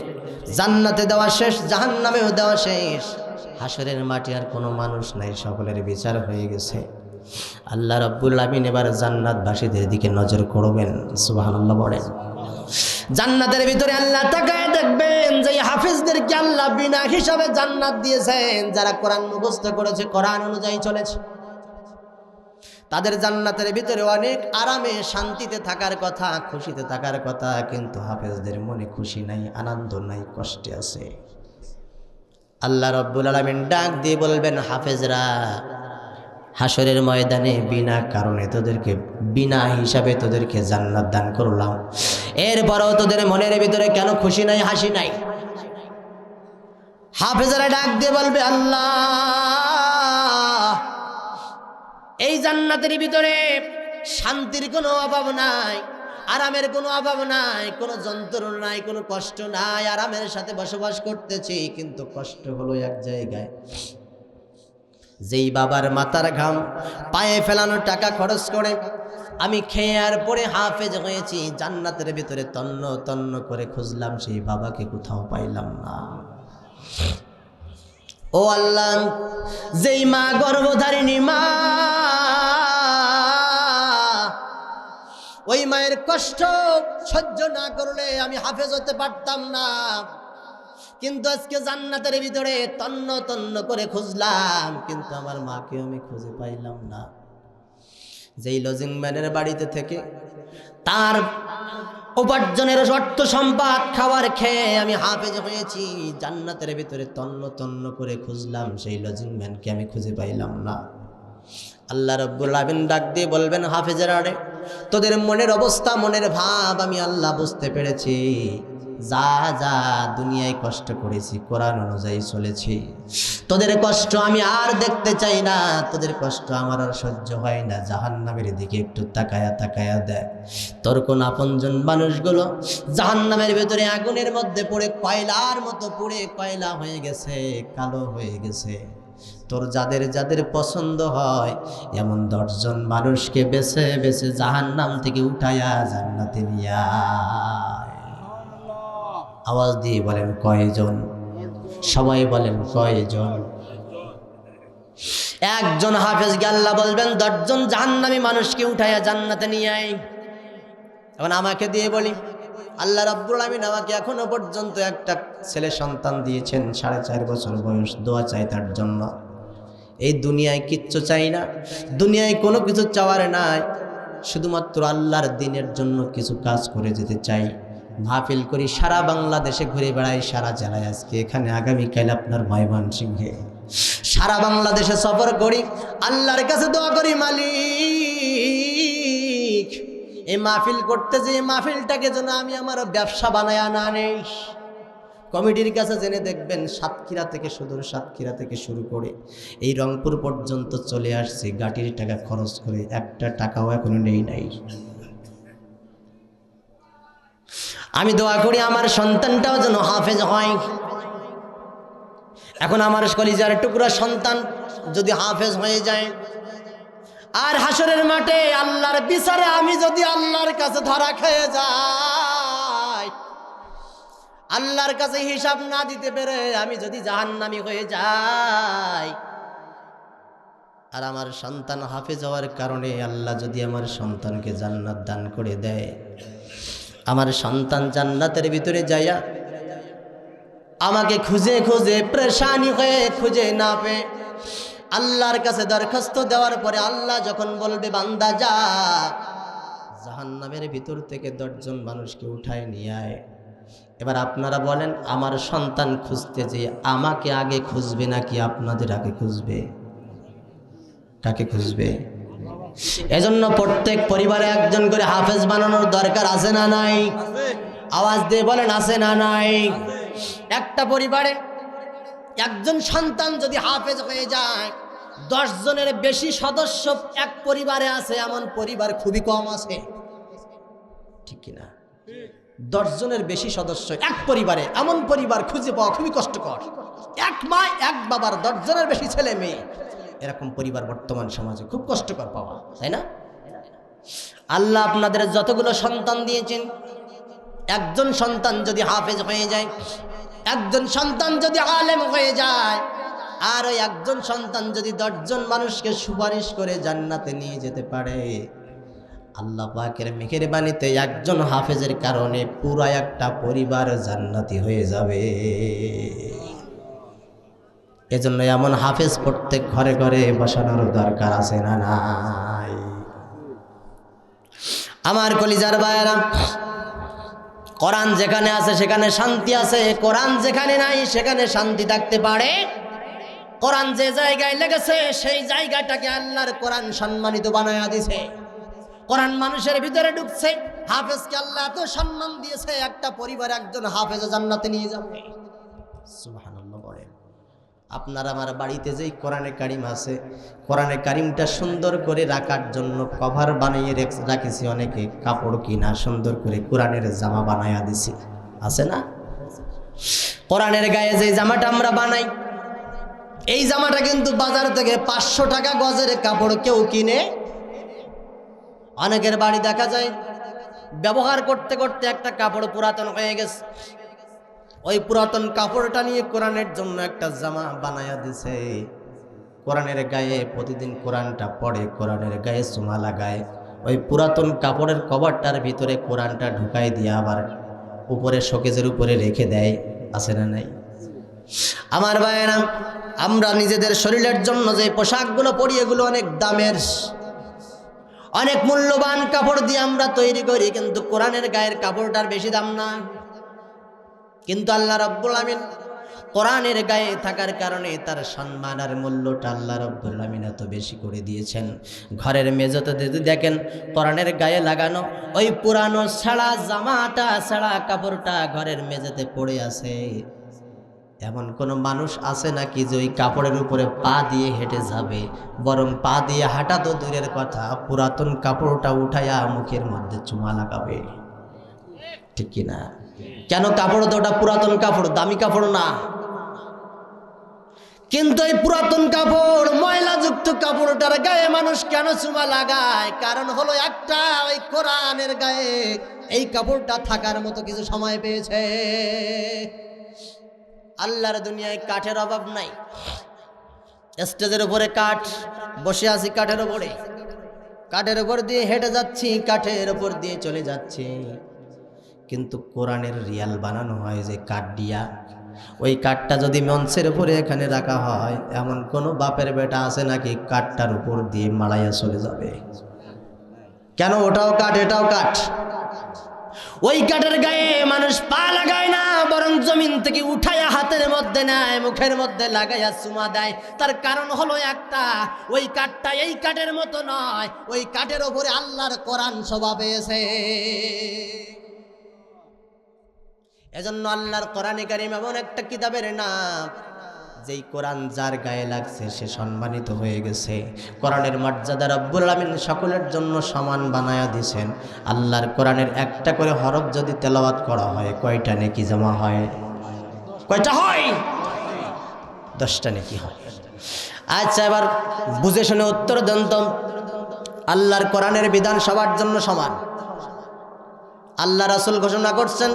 জান্নাতে দেওয়া শেষ, জাহান্নামেও দেওয়া শেষ, হাসরের মাঠে আর কোনো মানুষ নাই, সকলের বিচার হয়ে গেছে। আল্লাহ রাব্বুল আলামিন এবার জান্নাতবাসীদের দিকে নজর করবেন। সুবহানাল্লাহ বলেন। জান্নাতের ভিতরে আল্লাহ তাকায় দেখবেন যে হাফেজদেরকে আল্লাহ বিনা হিসাবে জান্নাত দিয়েছেন, যারা কোরআন মুখস্থ করেছে, কোরআন অনুযায়ী চলেছে, তাদের জান্নাতের ভিতরে অনেক আরামে শান্তিতে থাকার কথা, খুশিতে থাকার কথা, কিন্তু হাফেজদের মনে খুশি নাই, আনন্দ নাই, কষ্টে আছে। আল্লাহ রাব্বুল আলামিন ডাক দিয়ে বলবেন, হাফেজরা, হাসরের ময়দানে বিনা কারণে তোদেরকে, বিনা হিসাবে তোদেরকে জান্নাত দান করলাম, এরপরও তোদের মনের ভিতরে কেন খুশি নাই, হাসি নাই? হাফেজরা ডাক দিয়ে বলবে, আল্লাহ, এই জান্নাতের ভিতরে শান্তির কোনো অভাব নাই, আরামের কোনো অভাব নাই, কোনো যন্ত্রণা নাই, কোনো কষ্ট নাই, আরামের সাথে বসবাস করতেছি, কিন্তু কষ্ট হলো এক জায়গায়। যেই বাবার মাথার ঘাম পায়ে ফেলানো টাকা খরচ করে আমি খেয়ে আর পরে হাফেজ হয়েছি, জান্নাতের ভিতরে তন্ন তন্ন করে খুঁজলাম, সেই বাবাকে কোথাও পাইলাম না। ও আল্লাহ, যেই মা গর্ভধারিণী মা, ওই মায়ের কষ্ট সহ্য না করলে আমি হাফেজ হতে পারতাম না। কিন্তু আজকে জান্নাতের ভিতরে তন্ন তন্ন করে খুঁজলাম, কিন্তু আমার মাকে আমি খুঁজে পাইলাম না। যেই লজিং ম্যানের বাড়িতে থেকে তার উপার্জনের অর্থ সম্পদ খাবার খেয়ে আমি হাফেজ হয়েছি, জান্নাতের ভিতরে তন্ন তন্ন করে খুঁজলাম, সেই লজিং ম্যানকে আমি খুঁজে পাইলাম না। আল্লাহ রাব্বুল আলামিন ডাক দিয়ে বলবেন, হাফেজেরা রে, তোদের মনের অবস্থা, মনের ভাব আমি আল্লাহ বুঝতে পেরেছি। যা যা দুনিয়ায় কষ্ট করেছি, কোরআন অনুযায়ী চলেছি, তোদের কষ্ট আমি আর দেখতে চাই না, তোদের কষ্ট আমার আর সহ্য হয় না। জাহান্নামের দিকে একটু তাকায়া তাকায়া দেখ, তোর কোন আপনজন মানুষগুলো জাহান্নামের ভেতরে আগুনের মধ্যে পড়ে কয়লার মতো পুড়ে কয়লা হয়ে গেছে, কালো হয়ে গেছে। তোর যাদের যাদের পছন্দ হয় এমন 10 জন মানুষকে বেছে বেছে জাহান্নাম থেকে উঠায়া জান্নাতে নিয়া। আওয়াজ দিয়ে বলেন কয়জন? সবাই বলেন কয়জন? একজন হাফেজকে আল্লাহ বলবেন 10 জন জাহান্নামী মানুষকে উঠায়া জান্নাতে নিয়ে আয়। এখন আমাকে দিয়ে বলি, আল্লাহ রাব্বুল আলামিন আমাকে এখনো পর্যন্ত একটা ছেলে সন্তান দিয়েছেন, 4.5 বছর বয়স। দোয়া চাই তার জন্য। এই দুনিয়ায় কিচ্ছু চাই না, দুনিয়ায় কোনো কিছু চাওয়ার নাই, শুধুমাত্র আল্লাহর দ্বীনের জন্য কিছু কাজ করে যেতে চাই। মাহফিল করি, সারা বাংলাদেশে ঘুরে বেড়াই, সারা জেলায়, আজকে এখানে, আগামীকাল আপনার ময়মনসিংহে, সারা বাংলাদেশে সফর করি। আল্লাহর কাছে দোয়া করি, মালিক এই মাহফিল করতে যে মাহফিলটাকে যেন আমি আমার ব্যবসা বানায় না নেই। কমিটির কাছে জেনে দেখবেন, সাতক্ষীরা থেকে, সুদূর সাতক্ষীরা থেকে শুরু করে এই রংপুর পর্যন্ত চলে আসছি গাড়ির টাকা খরচ করে, একটা টাকাও এখনো নেই নাই। আমি দোয়া করি আমার সন্তানটাও যেন হাফেজ হয়। এখন আমার কলিজার টুকরা সন্তান যদি হাফেজ হয়ে যায়, আর হাসরের মাঠে আল্লাহর বিচারে আমি যদি আল্লাহর কাছে ধরা খেয়ে যাই, আল্লাহর কাছে হিসাব না দিতে পেরে আমি যদি জাহান্নামী হয়ে যাই, আর আমার সন্তান হাফেজ হওয়ার কারণে আল্লাহ যদি আমার সন্তানকে জান্নাত দান করে দেয়, আমার সন্তান জান্নাতের ভিতরে যাইয়া আমাকে খুঁজে খুঁজে পেরেশানি হয়ে খুঁজে না পেয়ে আল্লাহর কাছে দরখাস্ত দেওয়ার পরে আল্লাহ যখন বলবে, বান্দা যা জাহান্নামের ভিতর থেকে 10 জন মানুষকে উঠায় নিয়ে আয়। এবার আপনারা বলেন, আমার সন্তান খুঁজতে যে আমাকে আগে খুঁজবে নাকি আপনাদের আগে খুঁজবে? কাকে খুঁজবে? এজন্য প্রত্যেক পরিবারে একজন করে হাফেজ বানানোর দরকার আছে না নাই? আওয়াজ দিয়ে বলেন, আছে না নাই? একটা পরিবারে একজন সন্তান যদি হাফেজ হয়ে যায়, 10 জনের বেশি সদস্য এক পরিবারে আছে, এমন পরিবার খুবই কম আছে, ঠিক কিনা? 10 জনের বেশি সদস্য এক পরিবারে, এমন পরিবার খুঁজে পাওয়া খুবই কষ্টকর। এক মা এক বাবার 10 জনের বেশি ছেলে মেয়ে, এরকম পরিবার বর্তমান সমাজে খুব কষ্টকর পাওয়া, তাই না? আল্লাহ আপনাদের যতগুলো সন্তান দিয়েছেন, একজন সন্তান যদি হাফেজ হয়ে যায়, একজন সন্তান যদি আলেম হয়ে যায়, আর ওই একজন সন্তান যদি 10 জন মানুষকে সুপারিশ করে জান্নাতে নিয়ে যেতে পারে, আল্লাহ পাকের মেহেরবানিতে একজন হাফেজের কারণে পুরো একটা পরিবার জান্নাতি হয়ে যাবে। এজন্য এমন হাফেজ প্রত্যেক ঘরে ঘরে বসানোর দরকার আছে না নাই? আমার কলিজার ভাইয়েরা, কোরআন যেখানে আছে সেখানে শান্তি আছে, কোরআন যেখানে নাই সেখানে শান্তি থাকতে পারে। কোরআন যে জায়গায় লেগেছে সেই জায়গাটাকে আল্লাহর কোরআন সম্মানিত বানায়া দিয়েছে। কোরআন মানুষের ভিতরে ঢুকছে, হাফেজকে আল্লাহ এত সম্মান দিয়েছে, একটা পরিবার একজন হাফেজ জান্নাতে নিয়ে যাবে। সুবহানাল্লাহ বলেন। আপনার আমার বাড়িতে যেই কোরআনে কারিম আছে, কোরআনে কারিমটা সুন্দর করে রাখার জন্য কভার বানিয়ে রাখিছি, অনেকে কাপড় কিনা সুন্দর করে কোরআনের জামা বানায়া দিছি, আছে না? কোরআনের গায়ে যে জামাটা আমরা বানাই, এই জামাটা কিন্তু বাজার থেকে 500 টাকা গজের কাপড় কেউ কিনে। অনেকের বাড়ি দেখা যায় ব্যবহার করতে করতে একটা কাপড় পুরাতন হয়ে গেছে, ওই পুরাতন কাপড়টা নিয়ে কোরআনের জন্য একটা জামা বানায়া দিছে। কোরআনের গায়ে প্রতিদিন কোরআনটা পড়ে, কোরআনের গায়ে চুমা লাগায়, ওই পুরাতন কাপড়ের কভারটার ভিতরে কোরআনটা ঢুকাই দিয়ে আবার উপরে শোকেজের উপরে রেখে দেয়। আছে না নাই? আমার ভাইয়েরা, আমরা নিজেদের শরীরের জন্য যে পোশাকগুলো পরি এগুলো অনেক দামের, অনেক মূল্যবান কাপড় দিয়ে আমরা তৈরি করি, কিন্তু কোরআনের গায়ের কাপড়টার বেশি দাম না। কিন্তু আল্লাহ রাব্বুল আমিন কোরআনের গায়ে থাকার কারণে তার সম্মান আর মূল্যটা আল্লাহ রাব্বুল আমিন এত বেশি করে দিয়েছেন। ঘরের মেঝেতে যদি দেখেন কোরআনের গায়ে লাগানো ওই পুরানো ছাড়া জামাটা, ছাড়া কাপড়টা ঘরের মেঝেতে পড়ে আছে, এমন কোনো মানুষ আছে নাকি যে ওই কাপড়ের উপরে পা দিয়ে হেঁটে যাবে? বরং পা দিয়ে হাঁটা তো দূরের কথা, পুরাতন কাপড়টা উঠাইয়া মুখের মধ্যে চুমা লাগাবে। ঠিক কিনা? কেন? কাপড় তো ওটা পুরাতন কাপড়, দামি কাপড় না। কিন্তু এই পুরাতন কাপড়, ময়লাযুক্ত কাপড়টার গায়ে মানুষ কেন চুমা লাগায়? কারণ হলো একটা, ওই কোরআনের গায়ে এই কাপড়টা থাকার মতো কিছু সময় পেয়েছে। আল্লাহর দুনিয়ায় কাঠের অভাব নাই। স্টেজের উপরে কাঠ, বসে আছি কাঠের উপরে, কাঠের উপর দিয়ে হেঁটে যাচ্ছি, কাঠের উপর দিয়ে চলে যাচ্ছি। কিন্তু কোরআনের রিয়াল বানানো হয় যে কাঠ দিয়া, ওই কাঠটা যদি মঞ্চের উপরে এখানে রাখা হয়, এমন কোনো বাপের বেটা আছে নাকি কাঠটার উপর দিয়ে মাড়াইয়া চলে যাবে? কেন? ওটাও কাঠ, এটাও কাঠ। ওই কাঠের গায়ে মানুষ পা লাগায় না, বরং জমিন থেকে উঠাইয়া হাতের মধ্যে নেয়, মুখের মধ্যে লাগাইয়া চুমা দেয়। তার কারণ হলো একটা, ওই কাঠটা এই কাঠের মতো নয়, ওই কাঠের ওপরে আল্লাহর কোরআন শোভা পেয়েছে। এজন্য আল্লাহর কোরআনে কারীম এমন একটা কিতাবের নাম, যেই কোরআন যার গায়ে লাগছে সে সম্মানিত হয়ে গেছে। কোরআনের মর্যাদা রব্বুল আলামিন সকলের জন্য সমান বানায়া দিয়েছেন। আল্লাহর কোরআনের একটা করে হরফ যদি তেলাওয়াত করা হয়, কয়টা নেকি জমা হয়? কয়টা হয়? 10টা নেকি হয়। আচ্ছা, এবার বুঝে শুনে উত্তর দেন তো, আল্লাহর কোরআনের বিধান সবার জন্য সমান। আল্লাহ রাসূল ঘোষণা করছেন,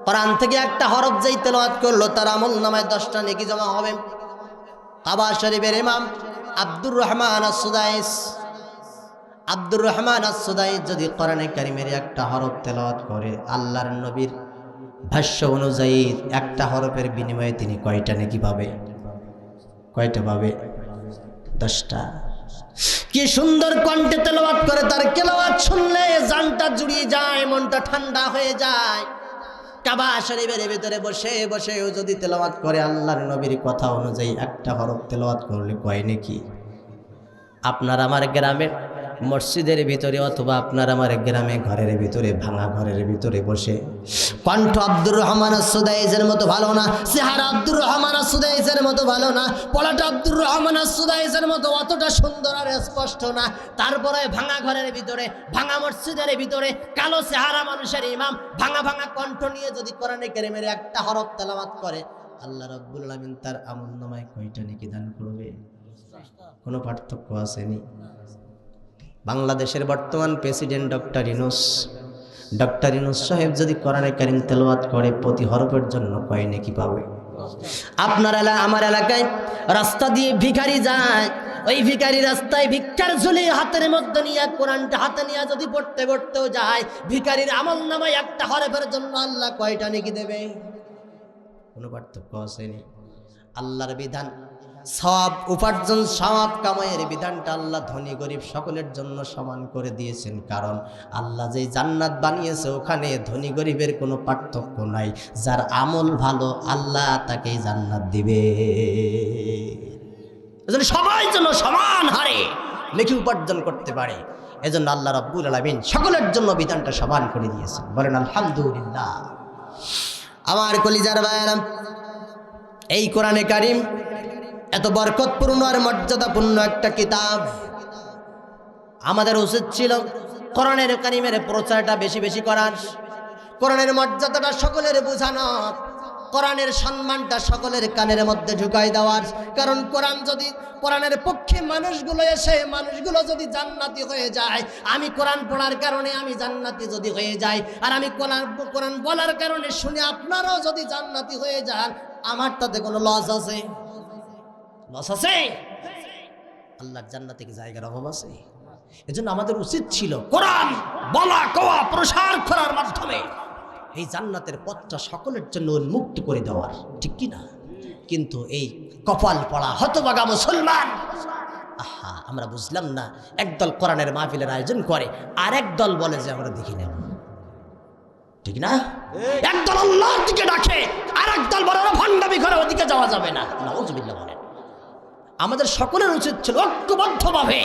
কোরআন থেকে একটা হরফ যেই তেলাওয়াত করলো তার আমলনামায় 10টা নেকি জমা হবে। কাবা শরীফের ইমাম আব্দুর রহমান আস-সুদাইস যদি কোরআনে কারীমের একটা হরফ তেলাওয়াত করে, আল্লাহর নবীর ভাষ্য অনুযায়ী একটা হরফের বিনিময়ে তিনি কয়টা নেকি পাবে? কয়টা পাবে? 10টা। কি সুন্দর কণ্ঠে তেলাওয়াত করে, তার তেলাওয়াত শুনলে জানটা জুড়িয়ে যায়, মনটা ঠান্ডা হয়ে যায়। কাবা শরীফের ভিতরে বসে বসেও যদি তেলাওয়াত করে, আল্লাহর নবীর কথা অনুযায়ী একটা হরফ তেলাওয়াত করলে কয় নেকি? আপনার আমার গ্রামের মসজিদের ভিতরে অথবা আপনার আমার গ্রামে ঘরের ভিতরে, ভাঙা ঘরের ভিতরে বসে কণ্ঠ আব্দুর রহমান আস-সুদাইসের মতো ভালো না, চেহারা আব্দুর রহমান আস-সুদাইসের মতো ভালো না, পলাটা আব্দুর রহমান আস-সুদাইসের মতো অতটা সুন্দর আর স্পষ্ট না, তারপরে ভাঙা ঘরের ভিতরে, ভাঙা মসজিদের ভিতরে কালো চেহারা মানুষের ইমাম ভাঙা ভাঙা কণ্ঠ নিয়ে যদি কোরআনে কারীমের একটা হরফ তেলাওয়াত করে, আল্লাহ রাব্বুল আলামিন তার আমলনামায় কয়টা নেকি দান করবে? কোনো পার্থক্য আসেনি। বাংলাদেশের বর্তমান প্রেসিডেন্ট ডক্টর ইউনূস সাহেব যদি কোরআনে কারীম তেলাওয়াত করে, প্রতি হরফের জন্য কয় নেকি পাবে? আপনার আমার এলাকায় রাস্তা দিয়ে ভিখারি যায়, ওই ভিখারি রাস্তায় ভিক্ষার ঝুলি হাতের মধ্যে নিয়ে কোরআনটা হাতে নিয়ে যদি পড়তেও যায়, ভিখারির আমলনামায় একটা হরফের জন্য আল্লাহ কয়টা নেকি দেবে? কোনো পার্থক্য আসেনি। আল্লাহর বিধান, সওয়াব উপার্জন, সওয়াব কামাইয়ের বিধানটা আল্লাহ ধনী গরিব সকলের জন্য সমান করে দিয়েছেন। কারণ আল্লাহ যেই জান্নাত বানিয়েছে ওখানে ধনী গরিবের কোনো পার্থক্য নাই। যার আমল ভালো আল্লাহ তাকেই জান্নাত দিবে। এজন্য সবাই যেন সমান হারে নেকি উপার্জন করতে পারে, এজন্য আল্লাহ রাব্বুল আলামিন সকলের জন্য বিধানটা সমান করে দিয়েছেন। বলেন আলহামদুলিল্লাহ। আমার কলিজার ভাইরা, এই কোরআনে কারীম এত বরকতপূর্ণ আর মর্যাদাপূর্ণ একটা কিতাব। আমাদের উচিত ছিল কোরআনের কারীমের প্রচারটা বেশি বেশি করার, কোরআনের মর্যাদাটা সকলের বোঝানো। কোরআনের সম্মানটা সকলের কানের মধ্যে ঢুকাই দেওয়ার। কারণ কোরআনের পক্ষে মানুষগুলো যদি জান্নাতি হয়ে যায়, আমি কোরআন পড়ার কারণে আমি জান্নাতি যদি হয়ে যাই, আর আমি কোরআন বলার কারণে শুনে আপনারাও যদি জান্নাতি হয়ে যান, আমার তাতে কোনো লস আছে? লস আছে? আল্লাহর জান্নাতে কি জায়গার অভাব আছে? এজন্য আমাদের উচিত ছিল কোরআন বলা কওয়া প্রসার করার মাধ্যমে এই জান্নাতের পথটা সকলের জন্য উন্মুক্ত করে দেওয়ার, ঠিক কি না? কিন্তু এই কপাল পড়া হতভাগা মুসলমান, আহা, আমরা বুঝলাম না, একদল কোরআনের মাহফিলের আয়োজন করে আর একদল বলে যে আমরা দেখি নেব, ঠিক না? একদল আল্লাহর দিকে ডাকে আর একদল বলে ভণ্ডামি করে ওদিকে যাওয়া যাবে না। নাউজুবিল্লাহ বলেন। আমাদের সকলের উচিত ছিল ঐক্যবদ্ধভাবে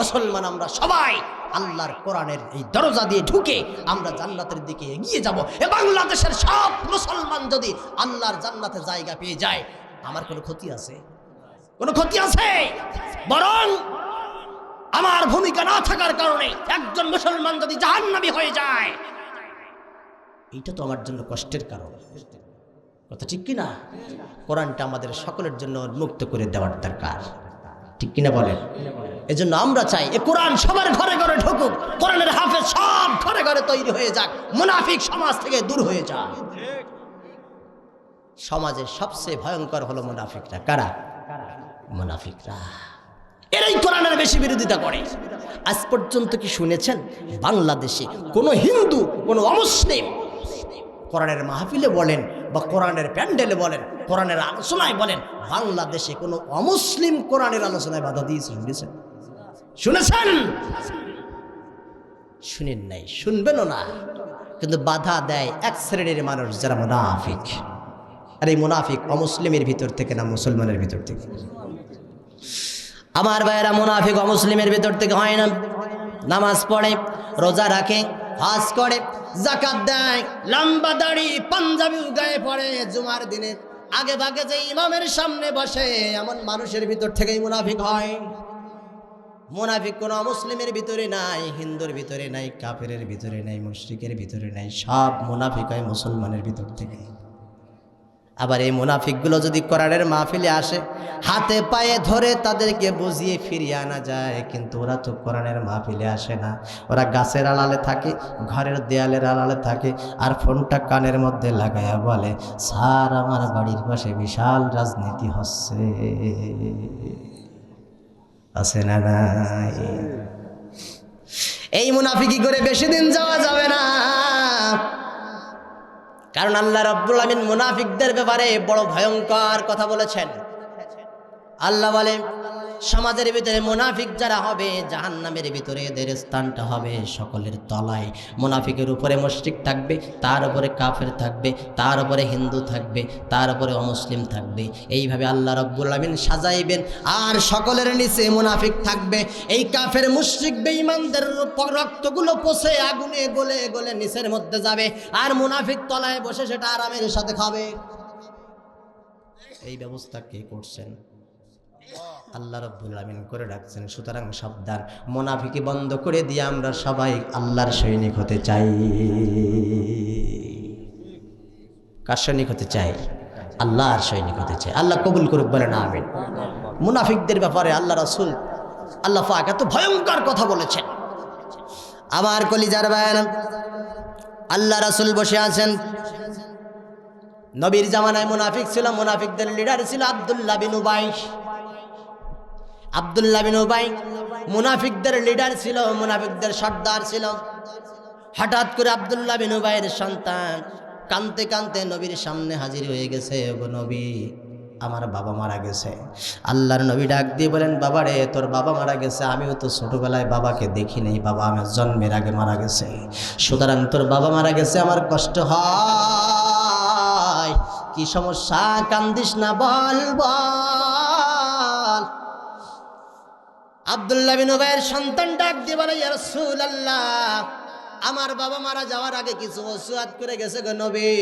মুসলমান আমরা সবাই আল্লাহর কোরআনের এই দরজা দিয়ে ঢুকে আমরা জান্নাতের দিকে এগিয়ে যাব। এ বাংলাদেশের সব মুসলমান যদি আল্লাহর জান্নাতে জায়গা পেয়ে যায়, আমার কোনো ক্ষতি আছে? কোনো ক্ষতি আছে? বরং আমার ভূমিকা না থাকার কারণে একজন মুসলমান যদি জাহান্নামী হয়ে যায়, এইটা তো আমার জন্য কষ্টের কারণ। কথা ঠিক কিনা? কোরআনটা আমাদের সকলের জন্য মুক্ত করে দেওয়ার দরকার, ঠিক কিনা বলেন? এজন্য আমরা চাই এ কোরআন সবার ঘরে ঘরে ঢুকুক, কোরআনের হাফেজ সব ঘরে ঘরে তৈরি হয়ে যাক, মুনাফিক সমাজ থেকে দূর হয়ে যাক। সমাজের সবচেয়ে ভয়ঙ্কর হলো মুনাফিকরা। কারা? মুনাফিকরা। এরাই কোরআনের বেশি বিরোধিতা করে। আজ পর্যন্ত কি শুনেছেন বাংলাদেশে কোনো হিন্দু, কোনো অমুসলিম কোরআনের মাহফিলে বলেন বা কোরআনের প্যান্ডেলে বলেন, কোরআনের আলোচনায় বলেন, বাংলাদেশে কোনো অমুসলিম কোরআনের আলোচনায় বাধা দিয়েছে? শুনেছেন? শুনেছেন? শুনেন নাই, শুনবেনও না। কিন্তু বাধা দেয় এক শ্রেণীর মানুষ, যারা মুনাফিক। আর এই মুনাফিক অমুসলিমের ভিতর থেকে না, মুসলমানের ভিতর থেকে। আমার ভাইয়েরা, মুনাফিক অমুসলিমের ভিতর থেকে হয় না। নামাজ পড়ে, রোজা রাখে, হজ করে, যাকাত দেয়, লম্বা দাড়ি, পাঞ্জাবি গায়ে পড়ে, জুমার দিনে আগে ভাগে যে ইমামের সামনে বসে, এমন মানুষের ভিতর থেকেই মুনাফিক হয়। মুনাফিক কোনো মুসলিমের ভিতরে নাই, হিন্দুর ভিতরে নাই, কাফেরের ভিতরে নাই, মুশরিকের ভিতরে নাই, সব মুনাফিক হয় মুসলমানের ভিতর থেকে। আবার এই মুনাফিকগুলো যদি কোরআনের মাহফিলে আসে, হাতে পায়ে ধরে তাদেরকে বুঝিয়ে ফিরিয়ে আনা যায়, কিন্তু ওরা তো কোরআনের মাহফিলে আসে না। ওরা গাছের আড়ালে থাকে, ঘরের দেয়ালের আড়ালে থাকে, আর ফোনটা কানের মধ্যে লাগায়া বলে, স্যার আমার বাড়ির পাশে বিশাল রাজনীতি হচ্ছে। আছে না নাই? এই মুনাফিকি করে বেশি দিন যাওয়া যাবে না। কারণ আল্লাহ রাব্বুল আমিন মুনাফিকদের ব্যাপারে বড় ভয়ঙ্কর কথা বলেছেন। আল্লাহ বলেন, সমাজের ভিতরে মুনাফিক যারা হবে, জাহান্নামের ভিতরে এদের স্থানটা হবে সকলের তলায়। মুনাফিকের উপরে মুশরিক থাকবে, তার উপরে কাফের থাকবে, তার উপরে হিন্দু থাকবে, তার উপরে অমুসলিম থাকবে। এইভাবে আল্লাহ রাব্বুল আমিন সাজাইবেন, আর সকলের নিচে মুনাফিক থাকবে। এই কাফের মুশরিক বেঈমানদের রক্তগুলো পচে আগুনে গলে গলে নিচের মধ্যে যাবে, আর মুনাফিক তলায় বসে সেটা আরামের সাথে খাবে। এই ব্যবস্থা কে করছেন? আল্লাহ রাব্বুল আমিন করে রাখছেন। সুতরাং সাবধান, মুনাফিকি বন্ধ করে দিয়ে আমরা সবাই আল্লাহর সৈনিক হতে চাই। কার সৈনিক হতে চাই? আল্লাহর সৈনিক হতে চাই। আল্লাহ কবুল করুক, বলেন আমিন। মুনাফিকদের ব্যাপারে আল্লাহ রাসূল, আল্লাহ পাক এত ভয়ঙ্কর কথা বলেছেন। আমার কলিজার ভাইরা, আল্লাহ রাসূল বসে আছেন। নবীর জামানায় মুনাফিক ছিল, মুনাফিকদের লিডার ছিল আব্দুল্লাহ বিন উবাই। আব্দুল্লাহ বিন উবাই মুনাফিকদের লিডার ছিল, মুনাফিকদের সর্দার ছিল। হঠাৎ করে আব্দুল্লাহ বিন উবাইয়ের সন্তান কাঁদতে কাঁদতে নবীর সামনে হাজির হয়ে গেছে। ওগো নবী, আমার বাবা মারা গেছে। আল্লাহর নবী ডাক দিয়ে বলেন, বাবা রে, তোর বাবা মারা গেছে, আমিও তো ছোটবেলায় বাবাকে দেখি নাই, বাবা আমার জন্মের আগে মারা গেছে। সুতরাং তোর বাবা মারা গেছে, আমার কষ্ট হয়। কি সমস্যা? কান্দিস না, বল বল। আব্দুল্লাহ বিন উবাইয়ের সন্তান ডাক দিয়ে বলে, ইয়া রাসূলুল্লাহ, আমার বাবা মারা যাওয়ার আগে কিছু ওসিয়ত করে গেছে গো নবী।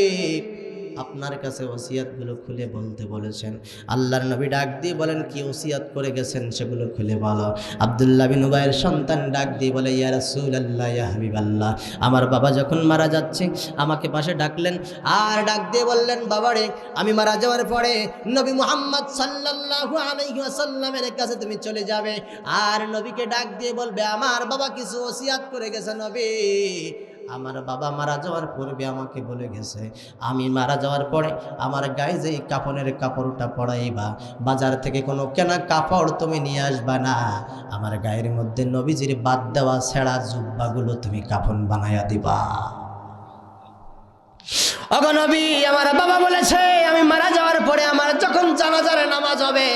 আপনার কাছে ওসিয়াতগুলো খুলে বলতে বলেছেন। আল্লাহর নবী ডাক দিয়ে বলেন, কি ওসিয়াত করে গেছেন সেগুলো খুলে বলো। আব্দুল্লাহ বিন উবাইয়ের সন্তান ডাক দিয়ে বলে, ইয়া রাসূলুল্লাহ, ইয়া হাবিবাল্লাহ, আমার বাবা যখন মারা যাচ্ছে আমাকে পাশে ডাকলেন, আর ডাক দিয়ে বললেন, বাবারে আমি মারা যাওয়ার পরে নবী মুহাম্মদ সাল্লাল্লাহু আলাইহি ওয়াসাল্লামের কাছে তুমি চলে যাবে, আর নবীকে ডাক দিয়ে বলবে, আমার বাবা কিছু ওসিয়াত করে গেছে নবী। আমার বাবা মারা যাওয়ার পূর্বে আমাকে বলে গেছে, আমি মারা যাওয়ার পরে আমার গায়ে যে কাফনের কাপড়টা পরাইবা, বাজার থেকে কোনো কেনা কাপড় তুমি নিয়ে আসবা না, আমার গায়ের মধ্যে নবীজির বাদ দেওয়া ছেঁড়া জুব্বাগুলো তুমি কাফন বানাইয়া দিবা। ওগো নবী, আমার বাবা বলেছে আমি মারা যাওয়ার পরে আমার যখন জানাজার নামাজ হবে,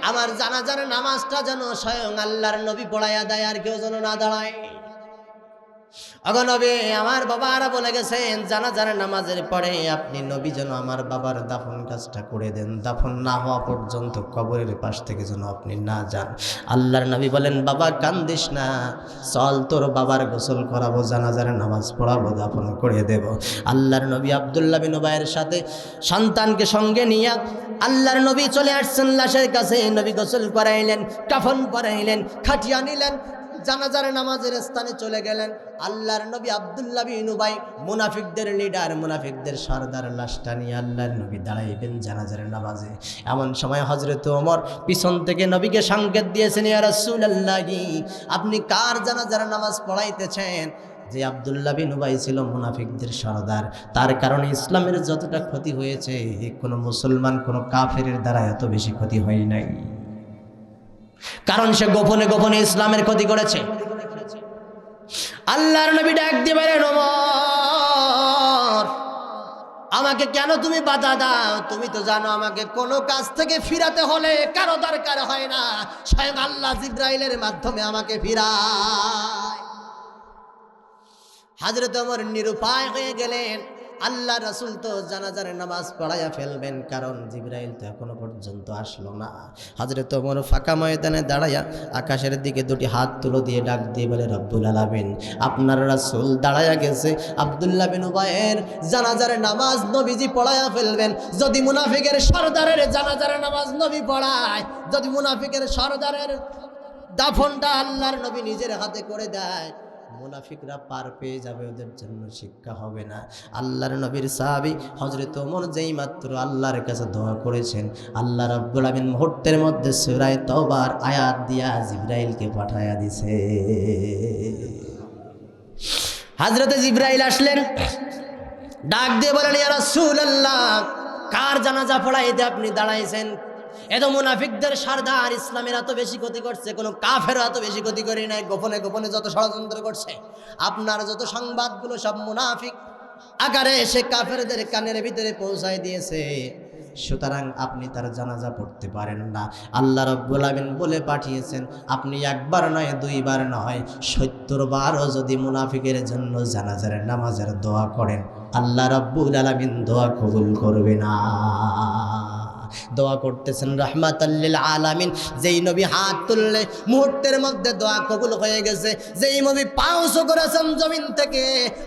আমার জানাজার নামাজটা যেন স্বয়ং আল্লাহর নবী পড়াইয়া দেয়, আর কেউ যেন না দাঁড়ায়। ওগো নবী, আমার বাবা আরা বলে গেছেন জানাজার নামাজের পরে আপনি নবী যেন আমার বাবার দাফন কাজটা করে দেন, দাফন না হওয়া পর্যন্ত কবরের পাশ থেকে যেন আপনি না যান। আল্লাহর নবী বলেন, বাবা কান্দিস না, চল তোর বাবার গোসল করাবো, জানাজার নামাজ পড়াবো, দাফন করে দেব। আল্লাহর নবী আব্দুল্লাহ বিন উবাইয়ের সাথে সন্তানকে সঙ্গে নিয়ে আল্লাহর নবী চলে আসছেন লাশের কাছে। নবী গোসল করাইলেন, কাফন পরাইলেন, খাটিয়া নিলেন, জানাজার নামাজের স্থানে চলে গেলেন। আল্লাহর নবী আব্দুল্লাহ বিন উবাই, মুনাফিকদের লিডার, মুনাফিকদের সরদার, লাশটা নিয়ে আল্লাহর নবী দাঁড়াইবেন জানাজার নামাজে। এমন সময় হযরত ওমর পিছন থেকে নবীকে সংকেত দিয়েছেন, ইয়া রাসূলুল্লাহ, আপনি কার জানাজার নামাজ পড়াইতেছেন? যে আব্দুল্লাহ বিন উবাই ছিল মুনাফিকদের সরদার, তার কারণে ইসলামের যতটা ক্ষতি হয়েছে কোনো মুসলমান, কোনো কাফেরের দ্বারা এত বেশি ক্ষতি হয় নাই, কারণ সে গোপনে গোপনে ইসলামের ক্ষতি করেছে। আল্লাহর নবী ডাক দিয়ে বলেন, ওমর, আমাকে কেন তুমি বাধা দাও? তুমি তো জানো আমাকে কোনো কাজ থেকে ফিরাতে হলে কারো দরকার হয় না, স্বয়ং আল্লাহ জিবরাইলের মাধ্যমে আমাকে ফিরায়। হযরত ওমর নিরুপায় হয়ে গেলেন। আল্লাহ রাসূল তো জানাজার নামাজ পড়াইয়া ফেলবেন, কারণ জিবরাইল তো এখনো পর্যন্ত আসলো না। হযরত ওমর ফাঁকা ময়দানে দাঁড়াইয়া আকাশের দিকে দুটি হাত তুলে দিয়ে ডাক দিয়ে বলে, রব্বুল আলামিন, আপনার রাসূল দাঁড়াইয়া গেছে, আব্দুল্লাহ বিন উবাইয়ের জানাজার নামাজ নবীজি পড়াইয়া ফেলবেন। যদি মুনাফিকের সরদারের জানাজার নামাজ নবী পড়ায়, যদি মুনাফিকের সরদারের দাফনটা আল্লাহর নবী নিজের হাতে করে দেয়, মুনাফিকরা পার পেয়ে যাবে, ওদের জন্য শিক্ষা হবে না। আল্লাহর নবীর সাহাবী হযরত ওমর যেই মাত্র আল্লাহর কাছে দোয়া করেছেন, আল্লাহ রাব্বুল আলামিন মুহূর্তের মধ্যে সূরা তাওবার আয়াত দিয়া জিবরাইলকে পাঠায়া দিছে। হযরত জিবরাইল আসলেন, ডাক দিয়ে বলেন, ইয়া রাসূলুল্লাহ, কার জানাজা পড়াইতে আপনি দাঁড়াইছেন? এত মুনাফিকদের সরদার ইসলামের এত বেশি ক্ষতি করছে, কোনো কাফেরও এত বেশি ক্ষতি করে নাই। গোপনে গোপনে যত ষড়যন্ত্র করছে, আপনার যত সংবাদগুলো সব মুনাফিক আকারে সে কাফেরদের কানের ভিতরে পৌঁছায় দিয়েছে, সুতরাং আপনি তার জানাজা পড়তে পারেন না। আল্লাহ রাব্বুল আলামিন বলে পাঠিয়েছেন, আপনি একবার নয়, দুইবার নয়, ৭০ বারও যদি মুনাফিকের জন্য জানাজার নামাজের দোয়া করেন, আল্লাহ রাব্বুল আলামিন দোয়া কবুল করবে না। দোয়া করতেছেন রাহমাতাল লিল আলামিন, যেই নবী হাত তুললে মুহূর্তের মধ্যে দোয়া কবুল হয়ে গেছে। যেই নবী পা উঁচু করেছেন জমিন থেকে,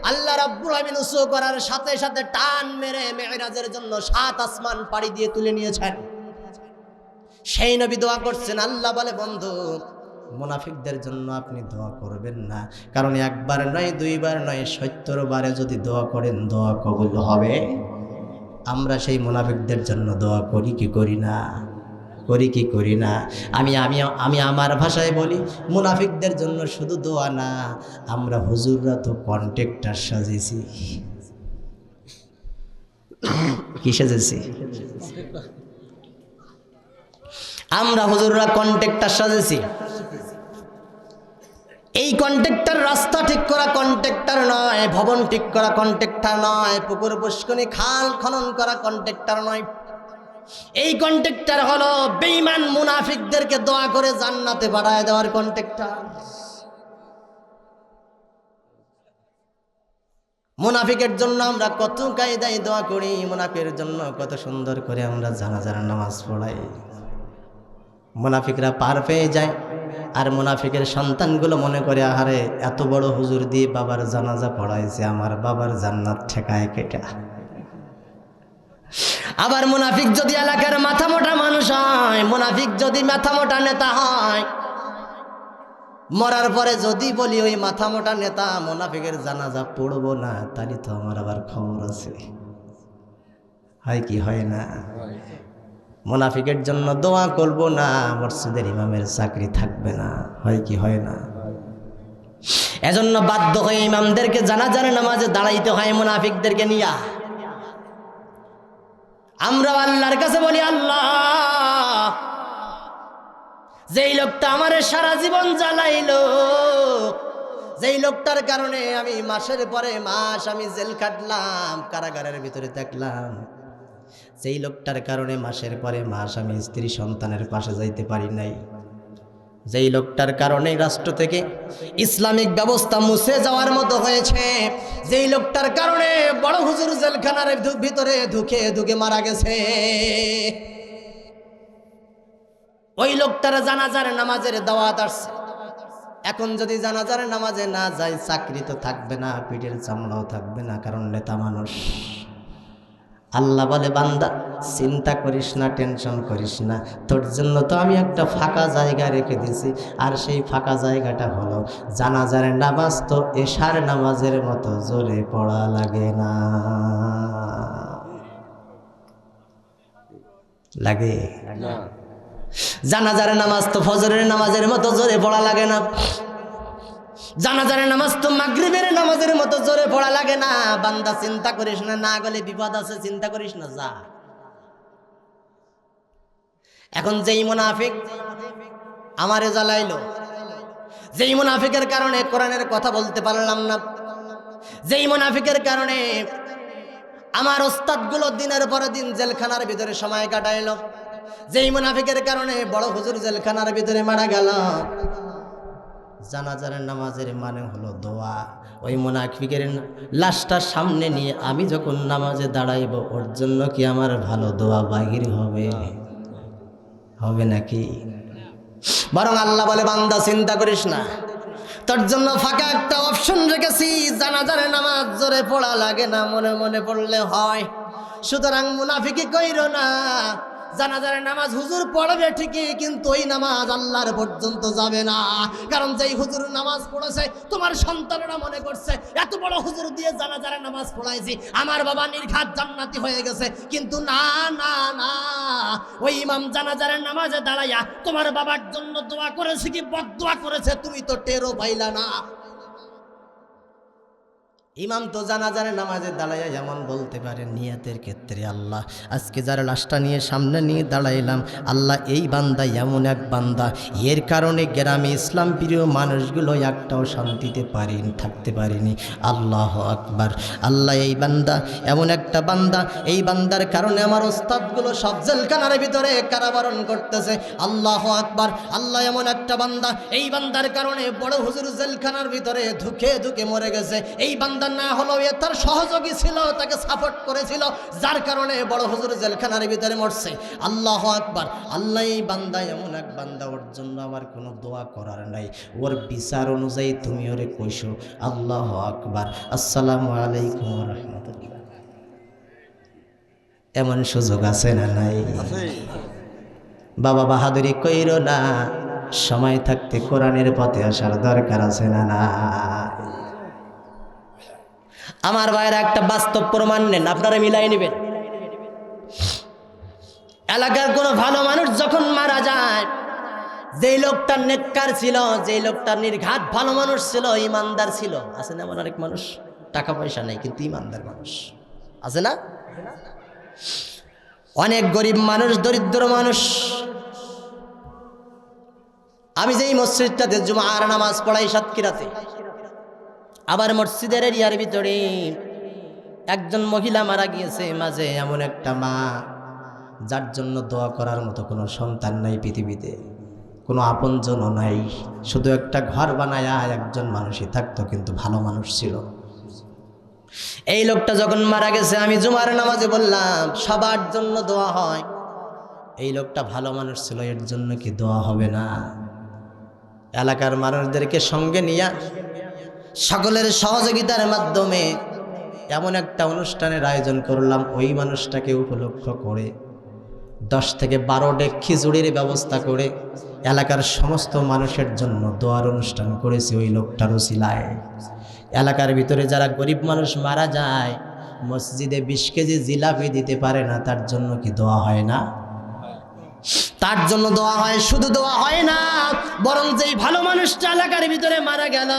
আল্লাহ রাব্বুল আলামিন উঁচু করার সাথে সাথে টান মেরে মেরাজের জন্য ৭ আসমান পাড়ি দিয়ে তুলে নিয়েছেন। সেই নবী দোয়া করছেন। আল্লাহ বলে, বন্ধু, মুনাফিকদের জন্য আপনি দোয়া করবেন না, কারণ একবার নয়, দুইবার নয়, ৭০ বারে যদি দোয়া করেন দোয়া কবুল হবে। আমরা সেই মুনাফিকদের জন্য দোয়া করি কি করি না? করি কি করি না? আমি আমার ভাষায় বলি, মুনাফিকদের জন্য শুধু দোয়া না, আমরা হুজুররা তো কন্ট্রাক্টর সাজেছি। কি সাজেছি? আমরা হুজুররা কন্ট্রাক্টর সাজেছি। এই কন্ট্রাক্টর রাস্তা ঠিক করা কন্ট্রাক্টর নয়, ভবন ঠিক করা কন্ট্রাক্টর নয়, পুকুর পুষ্কনি খাল খনন করা কন্ট্রাক্টর নয়। এই কন্ট্রাক্টর হলো বেঈমান মুনাফিকদেরকে দোয়া করে জান্নাতে পাঠায় দেওয়ার কন্ট্রাক্টর। মুনাফিকের জন্য আমরা কত কায়দায় দোয়া করি, মুনাফিকের জন্য কত সুন্দর করে আমরা জানাজার নামাজ পড়াই। মুনাফিকরা পার পেয়ে যায়, আর মুনাফিকের সন্তানগুলো মনে করে, আহারে এত বড় হুজুর দিয়ে বাবার জানাজা পড়াইছে, আমার বাবার জান্নাত ঠেকায় কেটা। আবার মুনাফিক যদি এলাকার মাথা মোটা মানুষ হয়, মুনাফিক যদি মাথা মোটা নেতা হয়, মরার পরে যদি বলি ওই মাথা মোটা নেতা মুনাফিকের জানাজা পড়বো না, তাহলে তো আমার আবার খবর আছে। হয় কি হয় না? মুনাফিকের জন্য দোয়া করব না, মসজিদের ইমামের চাকরি থাকবে না। হয় কি হয় না? এজন্য বাধ্য হয়ে ইমামদেরকে জানাজার নামাজে দাঁড়াইতে হয় মুনাফিকদেরকে নিয়া। আমরা আল্লাহর কাছে বলি, আল্লাহ, যেই লোকটা আমার সারা জীবন জ্বালাইলো, যেই লোকটার কারণে আমি মাসের পরে মাস আমি জেল কাটলাম, কারাগারের ভিতরে থাকলাম, যেই লোকটার কারণে মাসের পরে মাস আমি স্ত্রী সন্তানের পাশে যাইতে পারি নাই, যেই লোকটার কারণে রাষ্ট্র থেকে ইসলামিক ব্যবস্থা মুছে যাওয়ার মতো হয়েছে, যেই লোকটার কারণে বড় হুজুর জেলখানার ভিতরে ঢুকে ঢুকে মারা গেছে, ওই লোকটার জানাজার নামাজের দাওয়াত আসছে। এখন যদি জানাজার নামাজে না যায়, চাকরি তো থাকবে না, পিঠের চামড়াও থাকবে না, কারণ নেতা মানুষ। আল্লাহ বলে, বান্দা চিন্তা করিস না, টেনশন করিস না, তোর জন্য তো আমি একটা ফাঁকা জায়গা রেখে দিছি। আর সেই ফাঁকা জায়গাটা হলো জানাজার নামাজ। তো এশার নামাজের মতো জোরে পড়া লাগে না। লাগে না? জানাজার নামাজ তো ফজরের নামাজের মতো জোরে পড়া লাগে না। জানাজার নামাজ তো মাগরিবের নামাজের মতো জোরে পড়া লাগে না। বান্দা চিন্তা করিস না, না গেলে বিপদ আছে, চিন্তা করিস না, যা। এখন যেই মুনাফিক আমারে জ্বালাইলো, যেই মুনাফিকের কারণে কোরআনের কথা বলতে পারলাম না, যেই মুনাফিকের কারণে আমার ওস্তাদগুলো দিনের পর দিন জেলখানার ভিতরে সময় কাটাইলো, যেই মুনাফিকের কারণে বড় হুজুর জেলখানার ভিতরে মারা গেল, জানাজার নামাজের মানে হলো দোয়া। ওই মুনাফিকের লাশটা সামনে নিয়ে আমি যখন নামাজে দাঁড়াইব, ওর জন্য কি আমার ভালো দোয়া বাহির হবে? হবে নাকি? বরং আল্লাহ বলে, বান্দা চিন্তা করিস না, তোর জন্য ফাঁকা একটা অপশন রেখেছি। জানাজার নামাজ জোরে পড়া লাগে না, মনে মনে পড়লে হয়। সুতরাং মুনাফিকি কইরো না। জানাজার নামাজ হুজুর পড়বে ঠিকই, কিন্তু ওই নামাজ আল্লাহর পর্যন্ত যাবে না। কারণ যেই হুজুর নামাজ পড়েছে, তোমার সন্তানেরা মনে করছে এত বড় হুজুর দিয়ে জানাজার নামাজ পড়াইছি, আমার বাবা নির্ঘাত জান্নাতি হয়ে গেছে। কিন্তু না না না, ওই ইমাম জানাজার নামাজে দাঁড়াইয়া তোমার বাবার জন্য দোয়া করেছে কি বদদোয়া করেছে, তুমি তো টেরও পাইলা না। ইমাম তো জানাজার নামাজে দাঁড়াইয়া যেমন বলতে পারে নিয়তের ক্ষেত্রে, আল্লাহ আজকে যার লাশটা নিয়ে সামনে নিয়ে দাঁড়াইলাম, আল্লাহ এই বান্দা এমন এক বান্দা, এর কারণে গ্রামে ইসলাম প্রিয় মানুষগুলো একটাও শান্তিতে থাকতে পারেনি। আল্লাহ আকবার। আল্লাহ এই বান্দা এমন একটা বান্দা, এই বান্দার কারণে আমার ওস্তাদগুলো সব জেলখানার ভিতরে কারাবরণ করতেছে। আল্লাহ আকবার। আল্লাহ এমন একটা বান্দা, এই বান্দার কারণে বড় হুজুর জেলখানার ভিতরে ধুকে ধুকে মরে গেছে। এই বান্দা না হলো এ তার সহযোগী ছিল, তাকে সাপোর্ট করেছিল, যার কারণে বড় হুজুর জেলখানার ভিতরে মরছে। আল্লাহ আকবার। আল্লাহ এই বান্দা এমন এক বান্দা, ওর জন্য আমার কোনো দোয়া করার নাই, ওর বিচার অনুযায়ী তুমি ওরে কইসো। আল্লাহ আকবার। আসসালামু আলাইকুম ওয়া রাহমাতুল্লাহ। এমন সুযোগ আছে না নাই? বাবা বাহাদুরি কইরো না, সময় থাকতে কোরআনের পথে আসার দরকার আছে না না? আমার ভাইয়েরা একটা বাস্তব প্রমাণ নেন, আপনারা মিলাই নেবেন। এলাকার কোনো ভালো মানুষ যখন মারা যায়, যেই লোকটা নেককার ছিল, যেই লোকটা নির্ঘাত ভালো মানুষ ছিল, ইমানদার ছিল, আছে না? এমন অনেক মানুষ টাকা পয়সা নেই কিন্তু ইমানদার মানুষ আছে না? অনেক গরিব মানুষ, দরিদ্র মানুষ। আমি যেই মসজিদটাতে জুমার নামাজ পড়াই সাতক্ষীরাতে, আবার মসজিদের এরিয়ার ভিতরে একজন মহিলা মারা গিয়েছে। মাঝে এমন একটা মা, যার জন্য দোয়া করার মতো কোনো সন্তান নাই পৃথিবীতে, কোনো আপনজনও নাই, শুধু একটা ঘর বানায়া একজন মানুষই থাকতো, কিন্তু ভালো মানুষ ছিল। এই লোকটা যখন মারা গেছে, আমি জুমার নামাজে বললাম সবার জন্য দোয়া হয়, এই লোকটা ভালো মানুষ ছিল, এর জন্য কি দোয়া হবে না? এলাকার মানুষদেরকে সঙ্গে নিয়ে সকলের সহযোগিতার মাধ্যমে এমন একটা অনুষ্ঠানের আয়োজন করলাম, ওই মানুষটাকে উপলক্ষ করে 10 থেকে 12 ডেক খিচুড়ির ব্যবস্থা করে এলাকার সমস্ত মানুষের জন্য দোয়ার অনুষ্ঠান করেছি ওই লোকটার উসিলায়। এলাকার ভিতরে যারা গরিব মানুষ মারা যায়, মসজিদে 20 কেজি জিলাপি দিতে পারে না, তার জন্য কি দোয়া হয় না? তার জন্য দোয়া হয়। শুধু দোয়া হয় না, বরং যেই ভালো মানুষটা এলাকার ভিতরে মারা গেল,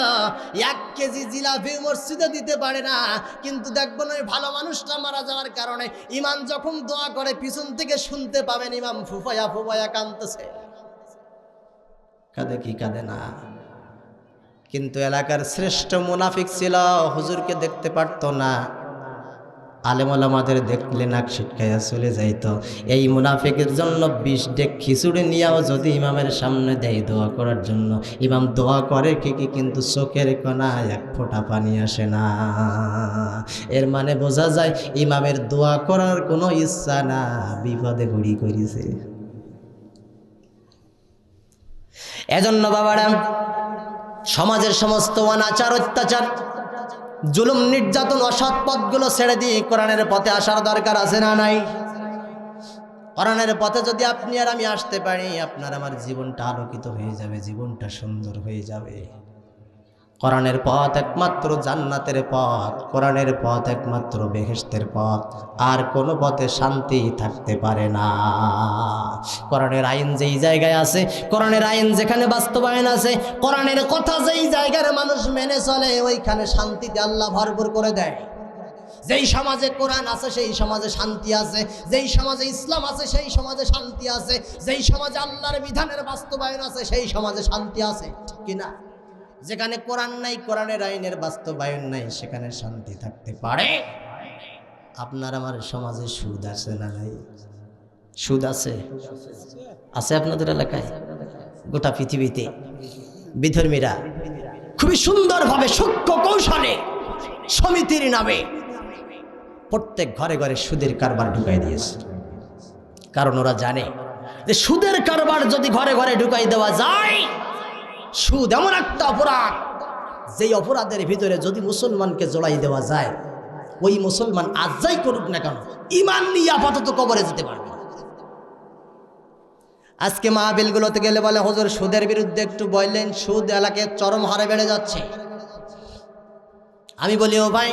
1 কেজি জিলাপি মসজিদে দিতে পারে না, কিন্তু দেখবেন ওই ভালো মানুষটা মারা যাওয়ার কারণে ইমাম যখন দোয়া করে পিছন থেকে শুনতে পাবেন ইমাম ফুফায়া ফুফায়া কাঁদতেছে। কাঁদে কি কাঁদে না? কিন্তু এলাকার শ্রেষ্ঠ মুনাফিক ছিল, হুজুরকে দেখতে পারতো না, আলেম ওলামাদের দেখলে নাক ছিটকাইয়া চলে যাইত। এই মুনাফিকের জন্য 20 ডেক খিচুড়ি নিয়েও যদি ইমামের সামনে দেয় দোয়া করার জন্য, ইমাম দোয়া করে কি কিন্তু চোখের কোণায় 1 ফোঁটা পানি আসে না। এর মানে বোঝা যায় ইমামের দোয়া করার কোনো ইচ্ছা না, বিপদে পড়ি করেছে। এজন্য বাবারা, সমাজের সমস্ত অনাচার অত্যাচার জুলুম নির্যাতন অসৎ পথগুলো ছেড়ে দিয়ে কোরআনের পথে আসার দরকার আছে না নাই? কোরআনের পথে যদি আপনি আর আমি আসতে পারি, আপনার আমার জীবনটা আলোকিত হয়ে যাবে, জীবনটা সুন্দর হয়ে যাবে। কোরআনের পথ একমাত্র জান্নাতের পথ, কোরআনের পথ একমাত্র বেহেশতের পথ, আর কোনো পথে শান্তি থাকতে পারে না। কোরআনের আইন যেই জায়গায় আছে, কোরআনের আইন যেখানে বাস্তবায়ন আছে, কোরআনের কথা যেই জায়গার মানুষ মেনে চলে, ওইখানে শান্তিতে আল্লাহ ভরপুর করে দেয়। যেই সমাজে কোরআন আছে সেই সমাজে শান্তি আছে, যেই সমাজে ইসলাম আছে সেই সমাজে শান্তি আছে, যেই সমাজে আল্লাহর বিধানের বাস্তবায়ন আছে সেই সমাজে শান্তি আছে, ঠিক কিনা? যেখানে কোরআন নাই, কোরআনের আইনের বাস্তবায়ন নাই, সেখানে শান্তি থাকতে পারে? আপনার আমার সমাজে সুদ আছে না নাই? সুদ আছে? আছে আপনাদের এলাকায়? গোটা পৃথিবীতে বিধর্মীরা খুবই সুন্দরভাবে সূক্ষ্ম কৌশলে সমিতির নামে প্রত্যেক ঘরে ঘরে সুদের কারবার ঢুকাই দিয়েছে। কারণ ওরা জানে যে সুদের কারবার যদি ঘরে ঘরে ঢুকাই দেওয়া যায়, সুদ এমন একটা অপরাধ, যেই অপরাধের ভিতরে যদি মুসলমানকে জড়াই দেওয়া যায়, ওই মুসলমান আজ যাই করুক না কেন, ঈমান নিয়ে আপাতত কবরে যেতে পারবে। আজকে মাহফিলগুলোতে গেলে বলে, হুজুর সুদের বিরুদ্ধে একটু বললেন, সুদ এলাকায় চরম হারে বেড়ে যাচ্ছে। আমি বলি, ও ভাই,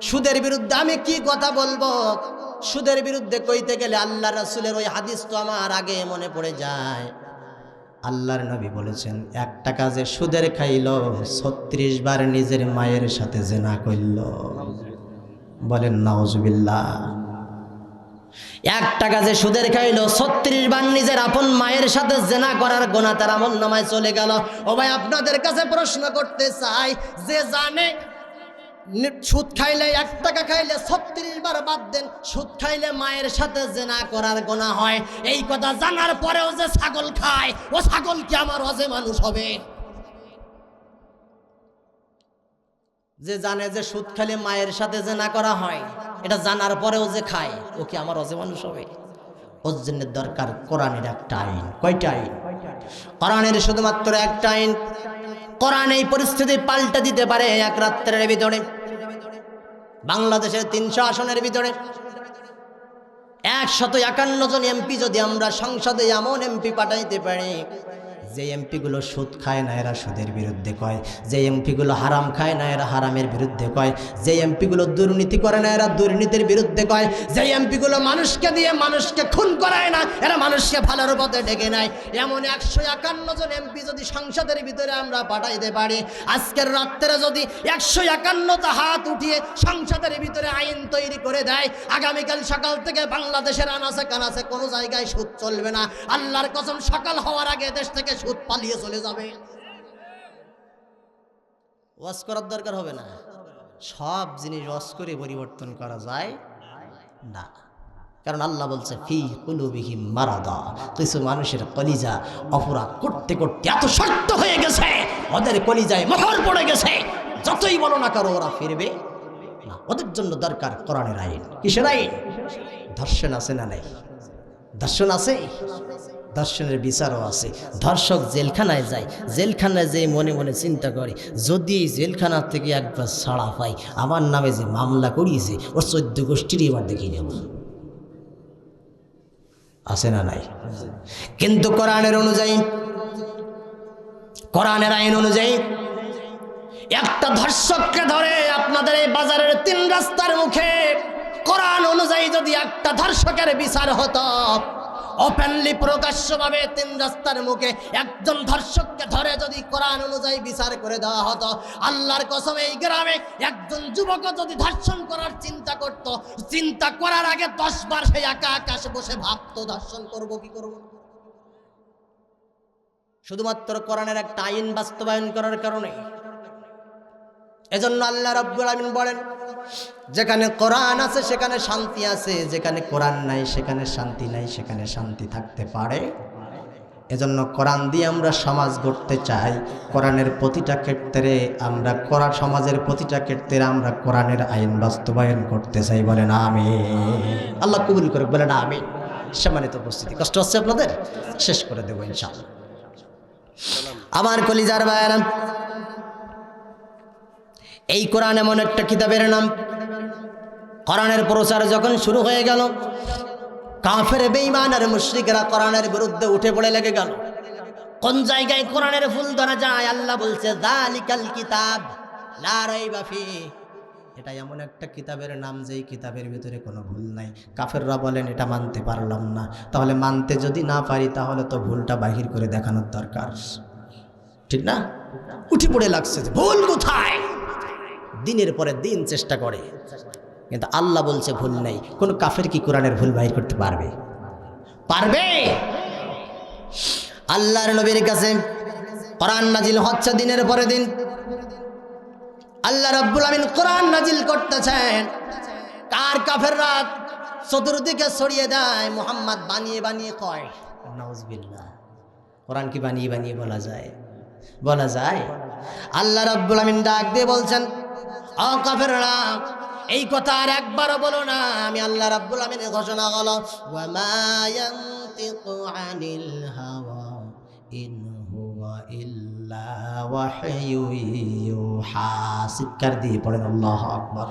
সুদের বিরুদ্ধে আমি কি কথা বলবো? সুদের বিরুদ্ধে কইতে গেলে আল্লাহ রাসূলের ওই হাদিস তো আমার আগে মনে পড়ে যায়। আল্লাহর নবী বলেছেন, 1 টাকা যে সুদের খাইল, 36 বার নিজের মায়ের সাথে জিনা করল। বলেন নাউজুবিল্লাহ। 1 টাকা যে সুদের খাইল, 36 বার নিজের আপন মায়ের সাথে জিনা করার গুনাহ তার আমলনামায় চলে গেল। ও ভাই, আপনাদের কাছে প্রশ্ন করতে চাই, যে জানে সুদ খাইলে 1 টাকা খাইলে 36 বার, বাদ দেন, সুদ খাইলে মায়ের সাথে জিনা করার গুনাহ হয়, এই কথা জানার পরেও যে ছাগল খায়, ও ছাগল কি আমার অজে মানুষ হবে? যে জানে যে সুদ খাইলে মায়ের সাথে জিনা করা হয়, এটা জানার পরেও যে খায়, ও কি আমার অজে মানুষ হবে? ওর জন্য দরকার কোরআনের একটা আইন। কয়টা আইন? কোরআনের শুধুমাত্র একটা আইন। কোরআন এই পরিস্থিতি পাল্টে দিতে পারে 1 রাত্রের ভিতরে। বাংলাদেশের 300 আসনের ভিতরে 151 জন এমপি যদি আমরা সংসদে এমন এমপি পাঠাইতে পারি, যে এমপিগুলো সুদ খায় না এরা সুদের বিরুদ্ধে কয়, যে এমপিগুলো হারাম খায় না এরা হারামের বিরুদ্ধে কয়, যে এমপিগুলো দুর্নীতি করে না এরা দুর্নীতির বিরুদ্ধে কয়, যে এমপিগুলো মানুষকে দিয়ে মানুষকে খুন করায় না এরা মানুষকে ভালোর পথে ডেকে নেয়, এমন 151 জন এমপি যদি সংসদের ভিতরে আমরা পাঠাইতে পারি, আজকের রাত্রে যদি 151টা হাত উঠিয়ে সংসদের ভিতরে আইন তৈরি করে দেয়, আগামীকাল সকাল থেকে বাংলাদেশের আনাচে কানাচে কোনো জায়গায় সুদ চলবে না। আল্লাহর কসম, সকাল হওয়ার আগে দেশ থেকে সুদ পালিয়ে চলে যাবে। ওয়াজ করার দরকার হবে না। সব জিনিস ওয়াজ করে পরিবর্তন করা যায় না, কারণ আল্লাহ বলছে ফি কুলুবিহিম মারাদা, কিছু মানুষের কলিজা অপরাধ করতে করতে এত শক্ত হয়ে গেছে, ওদের কলিজায় মোহর পড়ে গেছে, যতই বলো না কারো ওরা ফিরবে না। ওদের জন্য দরকার কোরআনের আইন। কিসের আইন? ধর্ষণ আছে না নাই? ধর্ষণ আছে? ধর্ষণের বিচারও আছে। ধর্ষক জেলখানায় যায়, জেলখানায় যেয়ে মনে মনে চিন্তা করে, যদি এই জেলখানার থেকে একবার ছাড়া পাই, আমার নামে যে মামলা করিয়েছে ওর 14 গোষ্ঠীরই এবার দেখিয়ে নেব। আছে না নাই? কিন্তু কোরআনের অনুযায়ী, কোরআনের আইন অনুযায়ী একটা ধর্ষককে ধরে আপনাদের এই বাজারের 3 রাস্তার মুখে কোরআন অনুযায়ী যদি একটা ধর্ষকের বিচার হতো, ওপেনলি প্রকাশ্যভাবে 3 রাস্তার মুখে একজন ধর্ষককে ধরে যদি কোরআন অনুযায়ী বিচার করে দেওয়া হতো, আল্লাহর কসম এই গ্রামে একজন যুবক যদি ধর্ষণ করার চিন্তা করত, চিন্তা করার আগে 10 বার সে একা আকাশে বসে ভাবতো ধর্ষণ করব কি করব না। শুধুমাত্র কোরআনের একটা আইন বাস্তবায়ন করার কারণে। এজন্য আল্লাহ রাব্বুল আলামিন বলেন, যেখানে কোরআন আছে সেখানে শান্তি আছে, যেখানে কোরআন নাই সেখানে শান্তি নাই, সেখানে শান্তি থাকতে পারে। এজন্য কোরআন দিয়ে আমরা সমাজ গড়তে চাই। কোরআনের প্রতিটা ক্ষেত্রে আমরা সমাজের প্রতিটা ক্ষেত্রে আমরা কোরআনের আইন বাস্তবায়ন করতে চাই। বলেন আমিন। আল্লাহ কবুল করে, বলেন আমিন। সম্মানিত উপস্থিতি, কষ্ট হচ্ছে আপনাদের? শেষ করে দেবো ইনশাআল্লাহ। আমার কলিজার ভাইয়েরা, এই কোরআন এমন একটা কিতাবের নাম, কোরআনের প্রচার যখন শুরু হয়ে গেল, কাফের বেঈমান আর মুশরিকরা কোরআনের বিরুদ্ধে উঠে পড়ে লেগে গেল। কোন জায়গায় কোরআনের ফুল ধরা যায়? আল্লাহ বলছে যালিকাল কিতাব লা রাইবা ফিহি, এটা এমন একটা কিতাবের নাম যেই কিতাবের ভিতরে কোনো ভুল নাই। কাফেররা বলেন এটা মানতে পারলাম না। তাহলে মানতে যদি না পারি তাহলে তো ভুলটা বাহির করে দেখানোর দরকার, ঠিক না? উঠে পড়ে লাগছে যে ভুল কোথায়, দিনের পরে দিন চেষ্টা করে, কিন্তু আল্লাহ বলছে ভুল নেই। কোন কাফের কি কোরআনের ভুল বাহির করতে পারবে? পারবে? আল্লাহর নবীর কাছে কোরআন নাজিল হচ্ছে দিনের পরে দিন। আল্লাহ রাব্বুল আমিন কোরআন নাজিল করতেছেন, কার কাফেররা চতুর্দিকে ছড়িয়ে দেয়, মুহাম্মদ বানিয়ে বানিয়ে কয়। নাউজুবিল্লাহ, কোরআন কি বানিয়ে বানিয়ে বলা যায়? বলা যায়? আল্লাহ রাব্বুল আমিন ডাক দিয়ে বলছেন, ও কাফেররা, এই কথা আর একবারও বলো না। আমি আল্লাহ রাব্বুল আমিনের ঘোষণা হলো, ওয়া মা ইয়ানতিকু আনিল হাওয়া ইন হুয়া ইল্লা ওয়াহয়ু ইউহা। চিৎকার দিয়ে পড়েন আল্লাহু আকবার।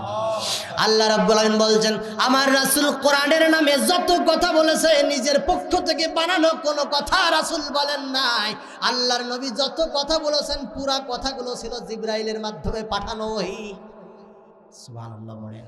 আল্লাহ রাব্বুল আমিন বলছেন, আমার রাসূল কোরআনের নামে যত কথা বলেছে নিজের পক্ষ থেকে বানানো কোনো কথা রাসূল বলেন নাই। আল্লাহর নবী যত কথা বলেছেন পুরা কথাগুলো ছিল জিবরাইলের মাধ্যমে পাঠানো ওহী। সুবহানাল্লাহ বলেন।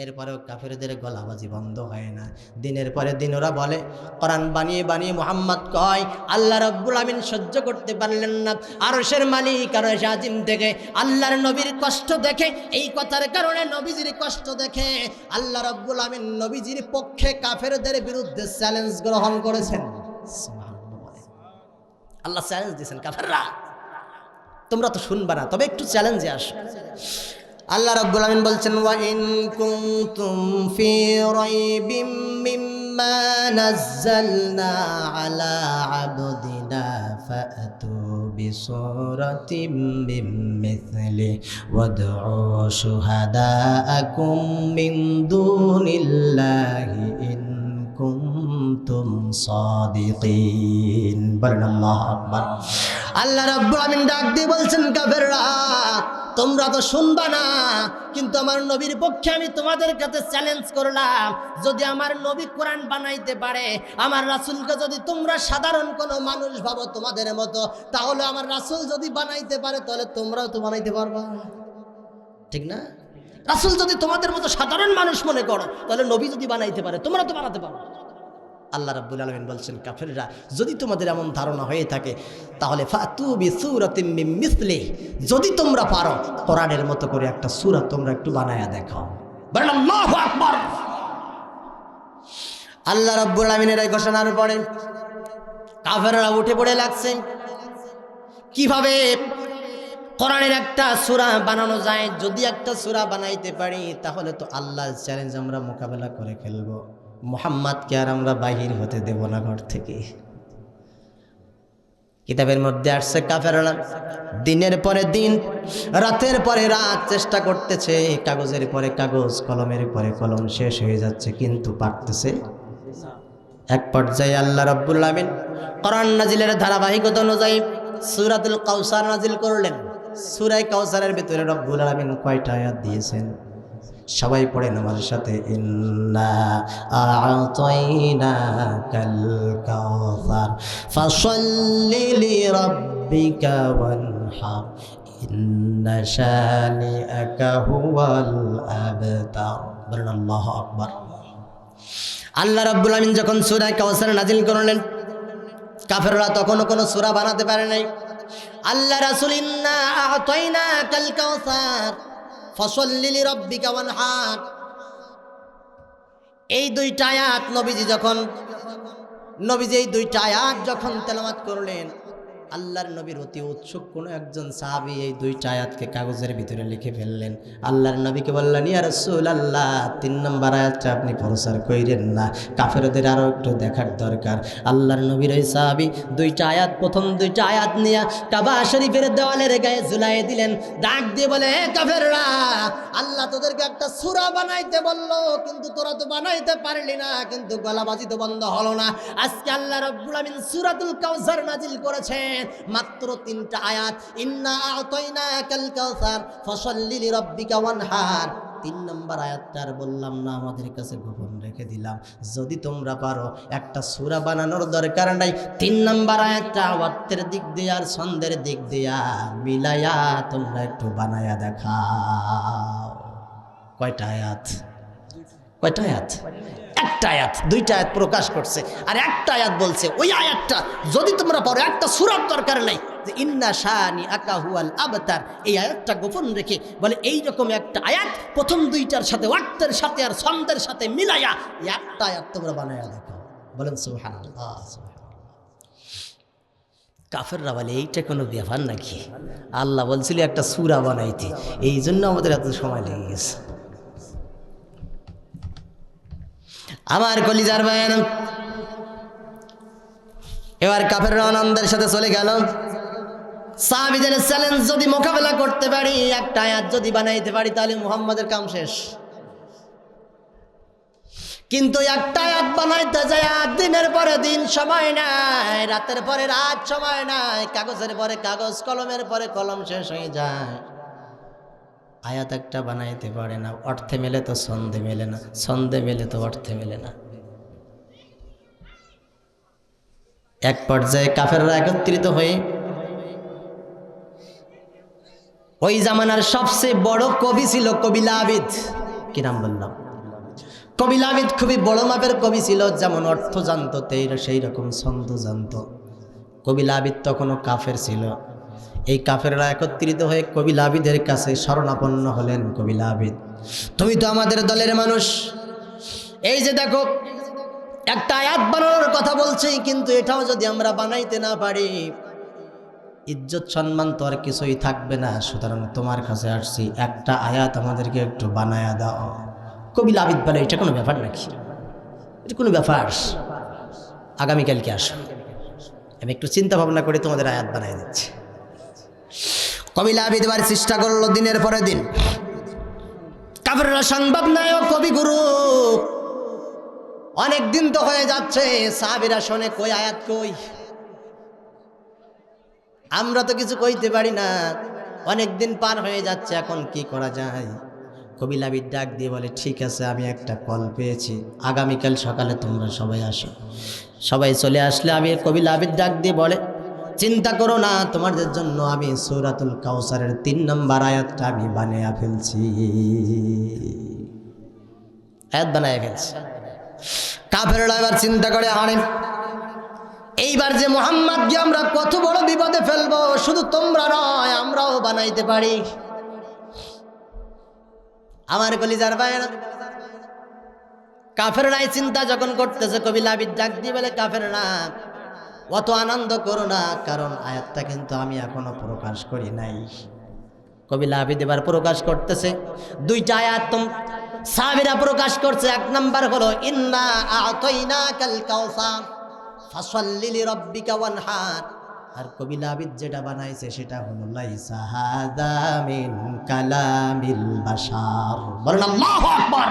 এরপরেও কাফেরদের গলাবাজি বন্ধ হয় না। দিনের পরে দিন ওরা বলে কোরআন বানিয়ে বানিয়ে মুহাম্মদ কয়। আল্লাহ রাব্বুল আমিন সহ্য করতে পারলেন না। আরশের মালিক আরশ আজিম থেকে আল্লাহর নবীর কষ্ট দেখে, এই কথার কারণে নবীজির কষ্ট দেখে আল্লাহ রাব্বুল আমিন নবীজির পক্ষে কাফেরদের বিরুদ্ধে চ্যালেঞ্জ গ্রহণ করেছেন। সুবহানাল্লাহ বলেন। আল্লাহ চ্যালেঞ্জ দিয়েছেন, কাফেররা তোমরা তো শুনবা না, তবে একটু চ্যালেঞ্জে আসো। আল্লাহ রাব্বুল আমিন বলছেন, ওয়া ইন কুনতুম ফি রাইবিম মিম্মা নাযালনা আলা আবদিনা ফাতু বিসূরাতিম মিন মিথলি ওয়াদউ শুহাদাআকুম মিন দুনিল্লাহি ইন কুনতুম সাদিকিন। বলেন আল্লাহু আকবার। আল্লাহ রাব্বুল আমিন ডাক দিয়ে বলছেন, কাফেররা তোমরা তো শুনবা না, কিন্তু আমার নবীর পক্ষে আমি তোমাদের কাছে চ্যালেঞ্জ করলাম, যদি আমার নবী কোরআন বানাইতে পারে, আমার রাসূলকে যদি তোমরা সাধারণ কোনো মানুষ ভাবো তোমাদের মতো, তাহলে আমার রাসূল যদি বানাইতে পারে তাহলে তোমরাও তো বানাইতে পারবা, ঠিক না? রাসূল যদি তোমাদের মতো সাধারণ মানুষ মনে করো, তাহলে নবী যদি বানাইতে পারে তোমরা তো বানাতে পারো। আল্লাহ রাব্বুল আলামিন বলছেন, কাফেররা যদি তোমাদের এমন ধারণা হয়ে থাকে তাহলে ফাতু বিসূরাতিম মিন মিসলি, যদি তোমরা পারো কোরআনের মতো করে একটা সূরা তোমরা একটু বানায়া দেখাও। বলেন আল্লাহু আকবার। আল্লাহ রাব্বুল আলামিনের এই ঘোষণার পরে কাফেররা উঠে পড়ে লাগছে, কিভাবে কোরআনের একটা সূরা বানানো যায়? যদি একটা সূরা বানাইতে পারি তাহলে তো আল্লাহর চ্যালেঞ্জ আমরা মোকাবেলা করে ফেলবো। মুহাম্মদকে আর আমরা বাহির হতে দেব না ঘর থেকে। কিতাবের মধ্যে আসছে কাফেররা দিনের পরে দিন, রাতের পরে রাত চেষ্টা করতেছে, কাগজের পরে কাগজ, কলমের পরে কলম শেষ হয়ে যাচ্ছে, কিন্তু পারতেছে এক পর্যায়ে আল্লাহ রাব্বুল আমিন কোরআন নাজিলের ধারাবাহিকতা অনুযায়ী সূরাতুল কাউসার নাজিল করলেন। সূরা কাউসারের ভিতরে রব্বুল আমিন কয়টা আয়াত দিয়েছেন? সবাই পড়েন আমার সাথে, ইন্না আ'তাইনাকাল কাউসার ফাসাল্লি লিরাব্বিকা ওয়ানহার ইন্না শানিআকা হুয়াল আবতার। বলেন আল্লাহু আকবার। আল্লাহ রাব্বুল আমিন যখন সূরা কাউসার নাজিল করলেন, কাফেররা তখনও কোনো সূরা বানাতে পারে নাই। আল্লাহ রাসূল ইন্না আ'তাইনাকাল কাউসার ফাসাল্লি লিরাব্বিকা ওয়ানহার, এই দুইটা আয়াত নবীজি এই দুইটা আয়াত যখন তেলাওয়াত করলেন, আল্লাহর নবীর অতি উৎসুক কোনো একজন সাহাবী এই দুইটা আয়াতকে কাগজের ভিতরে লিখে ফেললেন। আল্লাহর নবীকে বললেন, ইয়া রাসূলুল্লাহ, 3 নম্বর আয়াতটা আপনি প্রচার কইরেন না, কাফেরদের আরও একটু দেখার দরকার। আল্লাহর নবীর ওই সাহাবী প্রথম দুইটা আয়াত নিয়ে কাবা শরীফের দেওয়ালের গায়ে ঝুলাইয়ে দিলেন। ডাক দিয়ে বলে, হে কাফেররা, আল্লাহ তোদেরকে একটা সূরা বানাইতে বললো, কিন্তু তোরা তো বানাইতে পারলি না, কিন্তু গলাবাজি তো বন্ধ হলো না। আজকে আল্লাহ রাব্বুল আমিন সূরাতুল কাউসার নাজিল করেছেন, মাত্র 3টা আয়াত, ইন্না আ'তাইনাকাল কাউসার ফাসাল্লি লিরাব্বিকা ওয়ানহার। 3 নম্বর আয়াতটার বললাম না, আমাদের কাছে গোপন রেখে দিলাম। যদি তোমরা পারো, একটা সূরা বানানোর দরকার নাই, 3 নম্বর আয়াতটা অর্থের দিক দিয়ে আর ছন্দের দিক দিয়ে মিলায়া তোমরা একটু বানায়া দেখাও। কয়টা আয়াত? একটা আয়াত, 2টা আয়াত প্রকাশ করছে, আর একটা আয়াত বলছে ওই আয়াতটা যদি তোমরা পারো, একটা সূরার দরকার নাই, যে ইন্না শানিআকা হুয়াল আবতার, এই আয়াতটা গোপন রেখে বলে এইরকম একটা আয়াত প্রথম 2টার সাথে, অর্থের সাথে আর ছন্দের সাথে মিলাইয়া একটা আয়াত তোমরা বানায়া দেখাও। বলেন সুবহানাল্লাহ। কাফেররা বলে, এইটা কোনো ব্যাপার নাকি? আল্লাহ বলছিল একটা সূরা বানাইতে, এই জন্য আমাদের এত সময় লেগে গেছে। আমার কলিজার ভাইয়েরা, এবার কাফেররা আনন্দের সাথে চলে গেল। সাহাবীদের চ্যালেঞ্জ যদি মোকাবেলা করতে পারি, একটা আয়াত যদি বানাইতে পারি, তাহলে মুহাম্মাদের কাম শেষ। কিন্তু একটা আয়াত বানাইতে যায় দিনের পরে দিন সময় নাই, রাতের পরে রাত সময় নাই, কাগজের পরে কাগজ, কলমের পরে কলম শেষ হয়ে যায়। আয়াত একটা বানাইতে পারে না, অর্থে মেলে তো ছন্দে মেলে না, ছন্দে মেলে তো অর্থে মেলে না। এক পর্যায়ে কাফেররা একত্রিত হয়ে ওই জামানার সবচেয়ে বড় কবি ছিল কবিলা আবিদ। কি নাম বললাম? কবিলা আবিদ খুবই বড় মাপের কবি ছিল, যেমন অর্থ জানতো সেই রকম ছন্দ জানতো। কবিলা আবিদ তখনও কাফের ছিল। এই কাফেররা একত্রিত হয়ে কবিলা আবিদের কাছে শরণাপন্ন হলেন। কবিলা আবিদ, তুমি তো আমাদের দলের মানুষ, এই যে দেখো একটা আয়াত বানানোর কথা বলছি, কিন্তু এটাও যদি আমরা বানাইতে না পারি, ইজ্জত সম্মান তো আর কিছুই থাকবে না। সুতরাং তোমার কাছে আসছি, একটা আয়াত আমাদেরকে একটু বানায়া দাও। কবিলা আবিদ বলে, এটা কোনো ব্যাপার নাকি? এটা কোনো ব্যাপার? আগামীকালকে আসো, আমি একটু চিন্তা ভাবনা করে তোমাদের আয়াত বানাই দিচ্ছি। কবিলা আবিদ এবার চেষ্টা করলো দিনের পরে দিন। কাফেররা সংবাদ নেয়, কবিগুরু অনেক দিন তো হয়ে যাচ্ছে, সাহাবীরা শোনে কই আয়াত কই, আমরা তো কিছু কইতে পারি না, অনেক দিন পার হয়ে যাচ্ছে, এখন কি করা যায়? কবিলা আবিদ ডাক দিয়ে বলে, ঠিক আছে, আমি একটা কল পেয়েছি, আগামীকাল সকালে তোমরা সবাই আসো। সবাই চলে আসলে আমি কবিলা আবিদ ডাক দিয়ে বলে, চিন্তা করো না, তোমাদের জন্য আমি সূরাতুল কাউসারের 3 নম্বর আয়াতটা আমি বানায়া ফেলছি। আয়াত বানায়া ফেলছি। কাফেররা এবার চিন্তা করে, আরে এইবার যে মুহাম্মদকে আমরা কত বড় বিপদে ফেলবো, শুধু তোমরা নয়, আমরাও বানাইতে পারি। আমার কলিজার ভাইয়েরা, কাফেররা চিন্তা যখন করতেছে, কবিলা আবিদ ডাক দিয়ে বলে, কাফেররা অত আনন্দ করো না, কারণ আয়াতটা কিন্তু আমি এখনো প্রকাশ করি নাই। কবিলা আবিদ এবার প্রকাশ করতেছে 2টা আয়াত, সাহাবীরা প্রকাশ করছে। 1 নাম্বার হলো ইন্না আ'তাইনাকাল কাউসার ফাসাল্লি লিরাব্বিকা ওয়ানহার, আর কবিলা আবিদ যেটা বানাইছে সেটা হলো লাইসা হাযা মিন কালামিল বাশার। বলেন আল্লাহু আকবার।